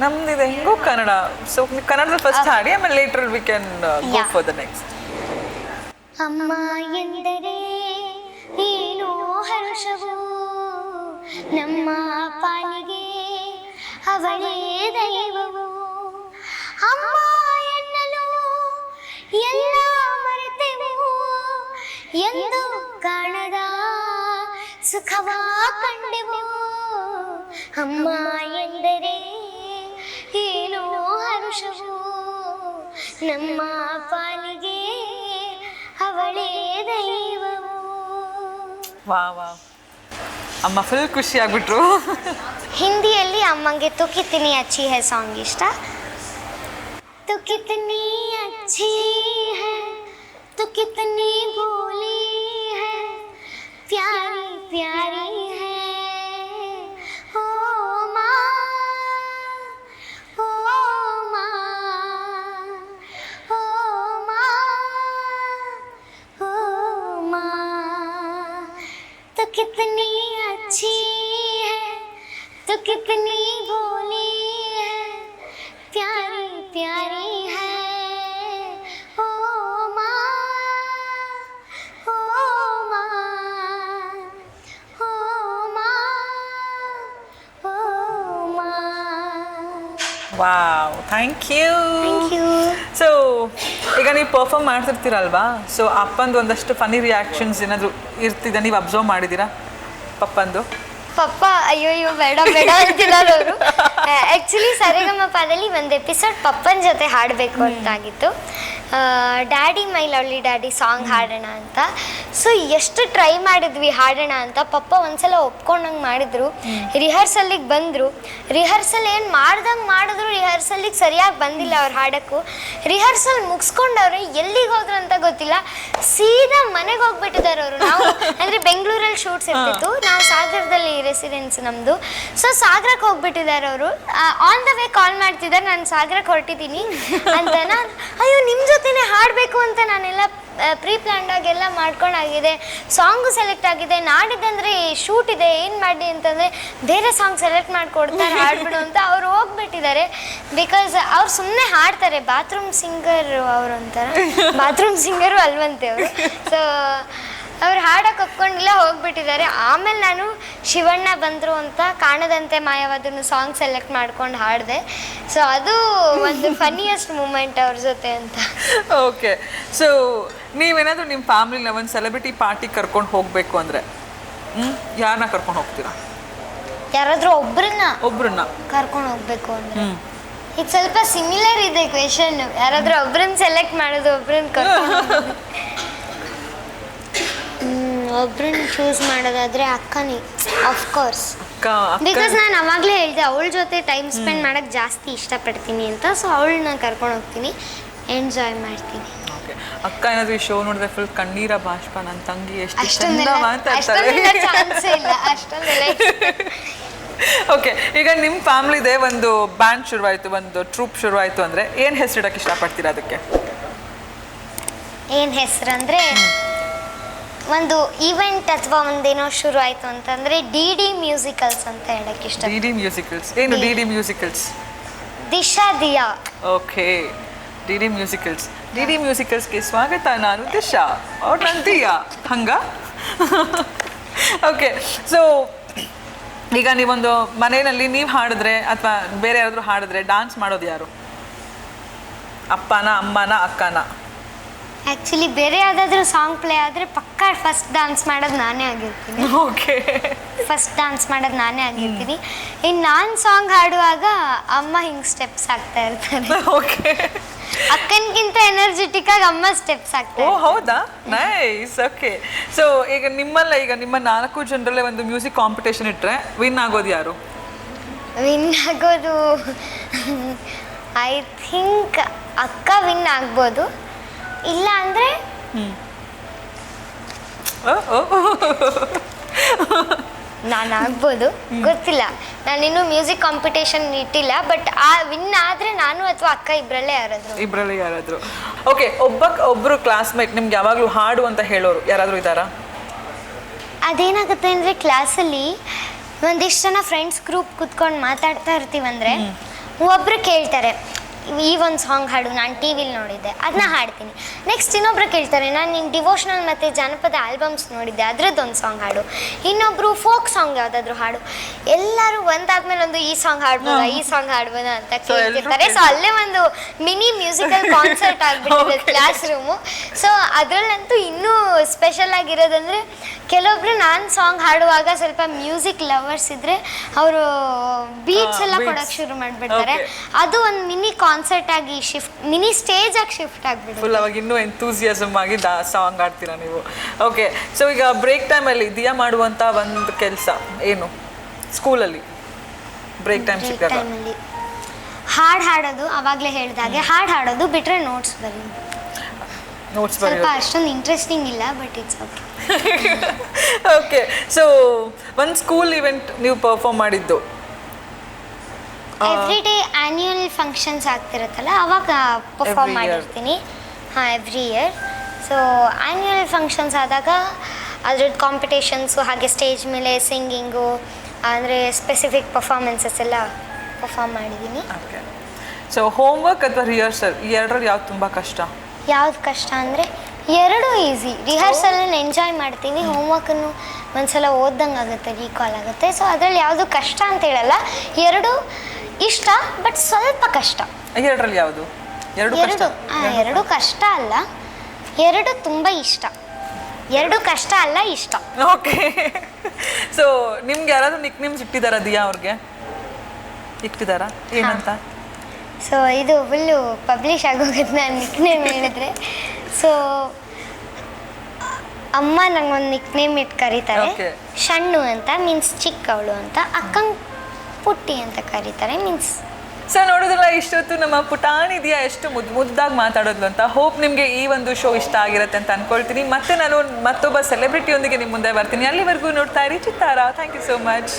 ನಮ್ದಿದೆ ಹೆಂಗೋ ಕನ್ನಡ. ಸೊ ಕನ್ನಡದಲ್ಲಿ ಫಸ್ಟ್ ಹಾಡಿ, ಆಮೇಲೆ litre we can go for the next. ಅಮ್ಮ ಎಂದರೆ ಏನೋ ಹರುಷವು, ನಮ್ಮ ಪಾಲಿಗೆ ಅವಳೇ ದೈವವು. ಅಮ್ಮ ಎನ್ನಲು ಎಲ್ಲ ಮರೆತೆವು, ಎಂದು ಕಾಣದ ಸುಖವ ಕಂಡೆವು. ಅಮ್ಮ ಎಂದರೆ ಏನೋ ಹರುಷವು, ನಮ್ಮ ಪಾಲಿಗೆ ಅವಳೇ ದೈವವು. ವಾ ವಾ, ಅಮ್ಮ ಫುಲ್ ಖುಷಿ ಆಗ್ಬಿಟ್ರು. ಹಿಂದಿಯಲ್ಲಿ ಅಮ್ಮಂಗೆ ತು ಕಿತನಿ ಅಚ್ಚಿ ಹೈ ಸಾಂಗ್ ಇಷ್ಟ. ತು ಕಿತನಿ ಅಚ್ಚಿ ಹೈ, ತು ಕಿತನಿ ಭೋಲಿ ಹೈ, ಪ್ಯಾರಿ ಪ್ಯಾರಿ ಹೈ ಓ ಮಾँ, ಓ ಮಾँ, ಓ ಮಾँ, ಓ ಮಾँ. तो कितनी अच्छी है, तो कितनी भोली है, प्यारी प्यारी है ओ माँ, ओ माँ, ओ माँ, ओ माँ. Wow, thank you. Thank you. So ಈಗ ನೀವು ಪರ್ಫಾರ್ಮ್ ಮಾಡ್ತಿರ್ತೀರಲ್ವಾ, ಸೊ ಅಪ್ಪಂದು ಒಂದಷ್ಟು ಫನಿ ರಿಯಾಕ್ಷನ್ಸ್ ಏನಾದರೂ ಇರ್ತಿದೆ, ನೀವು ಅಬ್ಸರ್ವ್ ಮಾಡಿದ್ದೀರಾ ಪಪ್ಪಂದು? ಪಪ್ಪ ಅಯ್ಯೋ ಬೇಡ ಬೇಡ ಅಂತಿದ್ದಾರೆ ಅವರು. ಆ್ಯಕ್ಚುಲಿ ಸರಿಗಮಪದಲ್ಲಿ ಒಂದು ಎಪಿಸೋಡ್ ಪಪ್ಪನ ಜೊತೆ ಹಾಡಬೇಕು ಅಂತಾಗಿತ್ತು. Daddy my lovely daddy song ಹಾಡೋಣ ಅಂತ. ಸೊ ಎಷ್ಟು ಟ್ರೈ ಮಾಡಿದ್ವಿ ಹಾಡೋಣ ಅಂತ. ಪಪ್ಪ ಒಂದ್ಸಲ ಒಪ್ಕೊಂಡಂಗೆ ಮಾಡಿದ್ರು. ರಿಹರ್ಸಲ್ಲಿಗೆ ಬಂದರು. ರಿಹರ್ಸಲ್ ಏನು ಮಾಡ್ದಂಗೆ ಮಾಡಿದ್ರು, ರಿಹರ್ಸಲ್ಲಿಗೆ ಸರಿಯಾಗಿ ಬಂದಿಲ್ಲ ಅವ್ರು ಹಾಡೋಕ್ಕೂ. ರಿಹರ್ಸಲ್ ಮುಗಿಸ್ಕೊಂಡವ್ರು ಎಲ್ಲಿಗೆ ಹೋದ್ರು ಅಂತ ಗೊತ್ತಿಲ್ಲ, ಸೀದಾ ಮನೆಗೆ ಹೋಗ್ಬಿಟ್ಟಿದ್ದಾರೆ ಅವರು. ನಾವು ಅಂದರೆ ಬೆಂಗಳೂರಲ್ಲಿ ಶೂಟ್ಸ್ ಇರ್ತಿತ್ತು, ನಾವು ಸಾಗರದಲ್ಲಿ ರೆಸಿಡೆನ್ಸ್ ನಮ್ಮದು. ಸೊ ಸಾಗರಕ್ಕೆ ಹೋಗ್ಬಿಟ್ಟಿದ್ದಾರೆ ಅವರು. ಆನ್ ದ ವೇ ಕಾಲ್ ಮಾಡ್ತಿದ್ದಾರೆ, ನಾನು ಸಾಗರಕ್ಕೆ ಹೊರಟಿದ್ದೀನಿ ಅಂತ. ನಾನು ಅಯ್ಯೋ ನಿಮ್ಮ ಜೊತೆನೇ ಹಾಡಬೇಕು ಅಂತ ನಾನೆಲ್ಲ ಪ್ರೀ ಪ್ಲ್ಯಾನ್ಡಾಗೆಲ್ಲ ಮಾಡ್ಕೊಂಡಾಗಿದೆ. ಸಾಂಗು ಸೆಲೆಕ್ಟ್ ಆಗಿದೆ. ನಾಡಿದ್ದಂದರೆ ಶೂಟ್ ಇದೆ, ಏನು ಮಾಡಿ ಅಂತಂದರೆ ಬೇರೆ ಸಾಂಗ್ ಸೆಲೆಕ್ಟ್ ಮಾಡಿಕೊಡ್ತಾರೆ ಹಾಡ್ಬಿಡು ಅಂತ ಅವ್ರು ಹೋಗ್ಬಿಟ್ಟಿದ್ದಾರೆ. ಬಿಕಾಸ್ ಅವ್ರು ಸುಮ್ಮನೆ ಹಾಡ್ತಾರೆ, ಬಾತ್ರೂಮ್ ಸಿಂಗರ್ ಅವರು ಅಂತಾರೆ. ಬಾತ್ರೂಮ್ ಸಿಂಗರು ಅಲ್ವಂತೆ ಅವರು. ಸೊ ಅವ್ರು ಹಾಡಕ್ಕೆ ಒಪ್ಕೊಂಡಿಲ್ಲ, ಹೋಗ್ಬಿಟ್ಟಿದ್ದಾರೆ. ಆಮೇಲೆ ನಾನು ಶಿವಣ್ಣ ಬಂದರು ಅಂತ ಕಾಣದಂತೆ ಮಾಯವಾದನ್ನು ಸಾಂಗ್ ಸೆಲೆಕ್ಟ್ ಮಾಡ್ಕೊಂಡು ಹಾಡಿದೆ. ಸೊ ಅದು ಒಂದು ಫನ್ನಿಯೆಸ್ಟ್ ಮೂಮೆಂಟ್ ಅವ್ರ ಜೊತೆ ಅಂತ. ಓಕೆ, ಸೊ ನೀವೇನಾದರೂ ನಿಮ್ಮ ಫ್ಯಾಮಿಲಿನ ಒಂದು ಸೆಲೆಬ್ರಿಟಿ ಪಾರ್ಟಿ ಕರ್ಕೊಂಡು ಹೋಗಬೇಕು ಅಂದರೆ ಯಾರನ್ನ ಕರ್ಕೊಂಡು ಹೋಗ್ತೀರಾ? ಯಾರಾದರೂ ಒಬ್ಬರನ್ನ ಕರ್ಕೊಂಡು ಹೋಗ್ಬೇಕು ಅಂದರೆ ಇದು ಸ್ವಲ್ಪ ಸಿಮಿಲರ್ ಇದೆ ಕ್ವೆಶನ್. ಯಾರಾದರೂ ಒಬ್ಬರನ್ನ ಸೆಲೆಕ್ಟ್ ಮಾಡೋದು, ಒಬ್ಬರನ್ನ ಕರ್ಕೊಂಡು ಹೋಗೋದು. ಒಬ್ರನ್ನ ಚೂಸ್ ಮಾಡೋದಾದ್ರೆ ಅಕ್ಕನೇ ಆಫ್ಕೋರ್ಸ್. ಬಿಕಾಸ್ ನಾನು ಅವಾಗಲೇ ಹೇಳಿದೆ ಅವಳ ಜೊತೆ ಟೈಮ್ ಸ್ಪೆಂಡ್ ಮಾಡೋಕ್ಕೆ ಜಾಸ್ತಿ ಇಷ್ಟಪಡ್ತೀನಿ ಅಂತ. ಸೊ ಅವಳನ್ನ ಕರ್ಕೊಂಡು ಹೋಗ್ತೀನಿ, ಎಂಜಾಯ್ ಮಾಡ್ತೀನಿ. ಅಕ್ಕ ಏನಾದರೂ ಈ ಶೋ ನೋಡಿದ್ರೆ ಫುಲ್ ಕಣ್ಣೀರ ಬಾಷ್ಪ, ನನ್ನ ತಂಗಿ ಎಷ್ಟು ಅಷ್ಟೊಂದೆಲ್ಲ ಚಾನ್ಸೇ ಇಲ್ಲ, ಅಷ್ಟೊಂದೆಲ್ಲ. ಓಕೆ, ಈಗ ನಿಮ್ಮ ಫ್ಯಾಮಿಲಿದೆ ಒಂದು ಬ್ಯಾಂಡ್ ಶುರುವಾಯಿತು, ಒಂದು ಟ್ರೂಪ್ ಶುರುವಾಯಿತು ಅಂದರೆ ಏನು ಹೆಸರಿಡಕ್ಕೆ ಇಷ್ಟಪಡ್ತೀರಾ ಅದಕ್ಕೆ? ಏನು ಹೆಸರು ಅಂದರೆ ಒಂದು ಈವೆಂಟ್ ಅಥವಾ ಒಂದೇನೋ ಶುರು ಆಯಿತು ಅಂತಂದರೆ ಡಿ ಮ್ಯೂಸಿಕಲ್ಸ್ ಅಂತ ಹೇಳಕ್ಕೆ ಇಷ್ಟ. ಡಿ ಮ್ಯೂಸಿಕಲ್ಸ್ ಏನು? D musicals Disha Diya. Okay, D musicals. D ಮ್ಯೂಸಿಕಲ್ಸ್ಗೆ ಸ್ವಾಗತ. ನಾನು ದಿಶಾ, ಅವ್ರು ನಾನು ದಿಯಾ, ಹಂಗ. ಓಕೆ, ಸೊ ಈಗ ನೀವೊಂದು ಮನೆಯಲ್ಲಿ ನೀವು ಹಾಡಿದ್ರೆ ಅಥವಾ ಬೇರೆ ಯಾರಾದರೂ ಹಾಡಿದ್ರೆ ಡಾನ್ಸ್ ಮಾಡೋದು ಯಾರು? ಅಪ್ಪನ, ಅಮ್ಮನ, ಅಕ್ಕನ? ಆ್ಯಕ್ಚುಲಿ ಬೇರೆ ಯಾವುದಾದ್ರೂ ಸಾಂಗ್ ಪ್ಲೇ ಆದರೆ ಪಕ್ಕ ಫಸ್ಟ್ ಡಾನ್ಸ್ ಮಾಡೋದು ನಾನೇ ಆಗಿರ್ತೀನಿ. ಓಕೆ. ಫಸ್ಟ್ ಡಾನ್ಸ್ ಮಾಡೋದು ನಾನೇ ಆಗಿರ್ತೀನಿ. ಇನ್ನು ನಾನು ಸಾಂಗ್ ಹಾಡುವಾಗ ಅಮ್ಮ ಹಿಂಗೆ ಸ್ಟೆಪ್ಸ್ ಆಗ್ತಾ ಇರ್ತಾರೆ. ಓಕೆ. ಅಕ್ಕನಿಗಿಂತ ಎನರ್ಜೆಟಿಕ್ ಆಗಿ ಅಮ್ಮ ಸ್ಟೆಪ್ಸ್ ಓ ಆಗ್ತಾರೆ. ಹೌದಾ, ನೈಸ್. ಓಕೆ. ಸೊ ಈಗ ನಿಮ್ಮ 4 ಜನರಲ್ಲೇ ಒಂದು ಮ್ಯೂಸಿಕ್ ಕಾಂಪಿಟೇಷನ್ ಇಟ್ಟರೆ ವಿನ್ ಆಗೋದು ಯಾರು? ವಿನ್ ಆಗೋದು ಐ ಥಿಂಕ್ ಅಕ್ಕ ವಿನ್ ಆಗ್ಬೋದು, ಇಲ್ಲ ಅಂದರೆ ನಾನು ಆಗ್ಬೋದು, ಗೊತ್ತಿಲ್ಲ. ನಾನಿನ್ನೂ ಮ್ಯೂಸಿಕ್ ಕಾಂಪಿಟೇಷನ್ ಇಟ್ಟಿಲ್ಲ, ಬಟ್ ಆ ವಿನ್ ಆದರೆ ನಾನು ಅಥವಾ ಅಕ್ಕ ಇಬ್ಬರಲ್ಲೇ ಯಾರಾದರೂ. ಓಕೆ. ಒಬ್ಬರು ಕ್ಲಾಸ್ಮೇಟ್ ನಿಮ್ಗೆ ಯಾವಾಗಲೂ ಹಾಡು ಅಂತ ಹೇಳೋರು ಯಾರಾದರೂ ಇದ್ದಾರಾ? ಅದೇನಾಗುತ್ತೆ ಅಂದರೆ ಕ್ಲಾಸಲ್ಲಿ ಒಂದಿಷ್ಟು ಜನ ಫ್ರೆಂಡ್ಸ್ ಗ್ರೂಪ್ ಕೂತ್ಕೊಂಡು ಮಾತಾಡ್ತಾ ಇರ್ತೀವಂದರೆ ಒಬ್ಬರು ಕೇಳ್ತಾರೆ ಈ ಒಂದು ಸಾಂಗ್ ಹಾಡು, ನಾನು ಟಿ ವಿಲಿ ನೋಡಿದ್ದೆ ಅದನ್ನ ಹಾಡ್ತೀನಿ. ನೆಕ್ಸ್ಟ್ ಇನ್ನೊಬ್ರು ಕೇಳ್ತಾರೆ, ನಾನು ನಿನ್ನ ಡಿವೋಷ್ನಲ್ ಮತ್ತು ಜಾನಪದ ಆಲ್ಬಮ್ಸ್ ನೋಡಿದ್ದೆ ಅದರದ್ದೊಂದು ಸಾಂಗ್ ಹಾಡು. ಇನ್ನೊಬ್ಬರು ಫೋಕ್ ಸಾಂಗ್ ಯಾವುದಾದ್ರೂ ಹಾಡು. ಎಲ್ಲರೂ ಒಂದಾದ್ಮೇಲೆ ಒಂದು ಈ ಸಾಂಗ್ ಹಾಡ್ಬೋದಾ, ಈ ಸಾಂಗ್ ಹಾಡ್ಬೋದಾ ಅಂತ ಕೇಳ್ತಿರ್ತಾರೆ. ಸೊ ಅಲ್ಲೇ ಒಂದು ಮಿನಿ ಮ್ಯೂಸಿಕಲ್ ಕಾನ್ಸರ್ಟ್ ಆಗಿಬಿಟ್ಟಿದೆ ಕ್ಲಾಸ್ ರೂಮು. ಸೊ ಅದರಲ್ಲಂತೂ ಇನ್ನೂ ಸ್ಪೆಷಲ್ ಆಗಿರೋದಂದರೆ ಕೆಲವೊಬ್ರು ನಾನು ಸಾಂಗ್ ಹಾಡುವಾಗ ಸ್ವಲ್ಪ ಮ್ಯೂಸಿಕ್ ಲವರ್ಸ್ ಇದ್ದರೆ ಅವರು ಬೀಟ್ಸ್ ಎಲ್ಲ ಕೊಡೋಕ್ಕೆ ಶುರು ಮಾಡಿಬಿಡ್ತಾರೆ. ಅದು ಒಂದು ಮಿನಿ ಕಾನ್ಸರ್ಟ್ ಆಗಿ ಮಿನಿ ಸ್ಟೇಜ್ ಆಗಿ ಶಿಫ್ಟ್ ಆಗಿಬಿಡುತ್ತೆ. ಫುಲ್ ಅವಾಗ ಇನ್ನೂ ಎಂತೂಸಿಯಾಸಮ್ ಆಗಿ ಸಾಂಗ್ ಆಡ್ತೀರಾ ನೀವು. ಓಕೆ. ಸೊ ಈಗ ಬ್ರೇಕ್ ಟೈಮಲ್ಲಿ ದಿಯಾ ಮಾಡುವಂಥ ಒಂದು ಕೆಲಸ ಏನು ಸ್ಕೂಲಲ್ಲಿ ಬ್ರೇಕ್ ಟೈಮ್ ಸಿಕ್ಕಾಗ? ಟೈಮಲ್ಲಿ ಹಾಡು ಹಾಡೋದು, ಆವಾಗಲೇ ಹೇಳಿದಾಗೆ ಹಾಡು ಹಾಡೋದು ಬಿಟ್ಟರೆ ನೋಟ್ಸ್ ಬರೀ. ನೋಟ್ಸ್ ಸ್ವಲ್ಪ ಅಷ್ಟೊಂದು ಇಂಟ್ರೆಸ್ಟಿಂಗ್ ಇಲ್ಲ, but it's okay. Okay. So ಒಂದು ಸ್ಕೂಲ್ ಇವೆಂಟ್ ನೀವು ಪರ್ಫಾರ್ಮ್ ಮಾಡಿದ್ದು? ಎವ್ರಿ ಡೇ ಆ್ಯನ್ಯುವಲ್ ಫಂಕ್ಷನ್ಸ್ ಆಗ್ತಿರುತ್ತಲ್ಲ ಅವಾಗ ಪರ್ಫಾರ್ಮ್ ಮಾಡಿರ್ತೀನಿ. ಹಾಂ, every year. So annual functions ಆದಾಗ ಅದ್ರದ್ದು ಕಾಂಪಿಟೇಷನ್ಸು, ಹಾಗೆ ಸ್ಟೇಜ್ ಮೇಲೆ ಸಿಂಗಿಂಗು, ಅಂದರೆ ಸ್ಪೆಸಿಫಿಕ್ ಪರ್ಫಾರ್ಮೆನ್ಸಸ್ ಎಲ್ಲ ಪರ್ಫಾರ್ಮ್ ಮಾಡಿದ್ದೀನಿ. ಓಕೆ. ಸೊ ಹೋಮ್ವರ್ಕ್ ಅಥವಾ ರಿಹರ್ಸಲ್ ಈ ಎರಡರಲ್ಲಿ ಯಾವ್ದು ತುಂಬ ಕಷ್ಟ? ಯಾವ್ದು ಕಷ್ಟ ಅಂದರೆ ಎರಡೂ ಈಸಿ. ರಿಹರ್ಸಲನ್ನು ಎಂಜಾಯ್ ಮಾಡ್ತೀವಿ, ಹೋಮ್ವರ್ಕನ್ನು ಒಂದ್ಸಲ ಓದ್ದಂಗೆ ಆಗುತ್ತೆ, ರೀಕಾಲ್ ಆಗುತ್ತೆ. ಸೊ ಅದರಲ್ಲಿ ಯಾವುದು ಕಷ್ಟ ಅಂತ ಹೇಳಲ್ಲ, ಎರಡು ಇಷ್ಟ, ಬಟ್ ಸ್ವಲ್ಪ ಕಷ್ಟ. ಎರಡರಲ್ಲಿ ಯಾವುದು? ಎರಡು ಕಷ್ಟ ಅಲ್ಲ, ಎರಡು ತುಂಬ ಇಷ್ಟ. ಎರಡು ಕಷ್ಟ ಅಲ್ಲ, ಇಷ್ಟ. ಓಕೆ. ಸೊ ನಿಮ್ಗೆ ಯಾರಾದರೂ ನಿಕ್ ನೇಮ್ಸ್ ಇಟ್ಟಿದ್ದಾರಾ ದಿಯಾ ಅವ್ರಿಗೆ? ಇಟ್ಟಿದ್ದಾರಾ? ಏನಂತ? ಸೊ ಇದು ಫುಲ್ಲು ಪಬ್ಲಿಷ್ ಆಗೋಗುತ್ತೆ ನಾನು ನಿಕ್ ನೇಮ್ ಹೇಳಿದ್ರೆ. ಸೊ ಅಮ್ಮ ನಂಗೊಂದು ನಿಕ್ ನೇಮ್ ಇಟ್ಟು ಕರೀತಾರೆ, ಶಣ್ಣು ಅಂತ, ಮೀನ್ಸ್ ಚಿಕ್ಕವಳು ಅಂತ. ಅಕ್ಕಂಗೆ ಪುಟ್ಟಿ ಅಂತ ಕರೀತಾರೆ, ಮೀನ್ಸ್. ಸೊ ನೋಡೋದಲ್ಲ, ಇಷ್ಟೊತ್ತು ನಮ್ಮ ಪುಟಾಣಿ ದಿಯಾ ಎಷ್ಟು ಮುದ್ದಾಗಿ ಮಾತಾಡೋದು ಅಂತ. ಹೋಪ್ ನಿಮಗೆ ಈ ಒಂದು ಶೋ ಇಷ್ಟ ಆಗಿರುತ್ತೆ ಅಂತ ಅನ್ಕೊಳ್ತೀನಿ. ಮತ್ತೆ ನಾನು ಮತ್ತೊಬ್ಬ ಸೆಲೆಬ್ರಿಟಿಯೊಂದಿಗೆ ನಿಮ್ಮ ಮುಂದೆ ಬರ್ತೀನಿ. ಅಲ್ಲಿವರೆಗೂ ನೋಡ್ತಾ ಇರಿ Chittara. Thank you so much.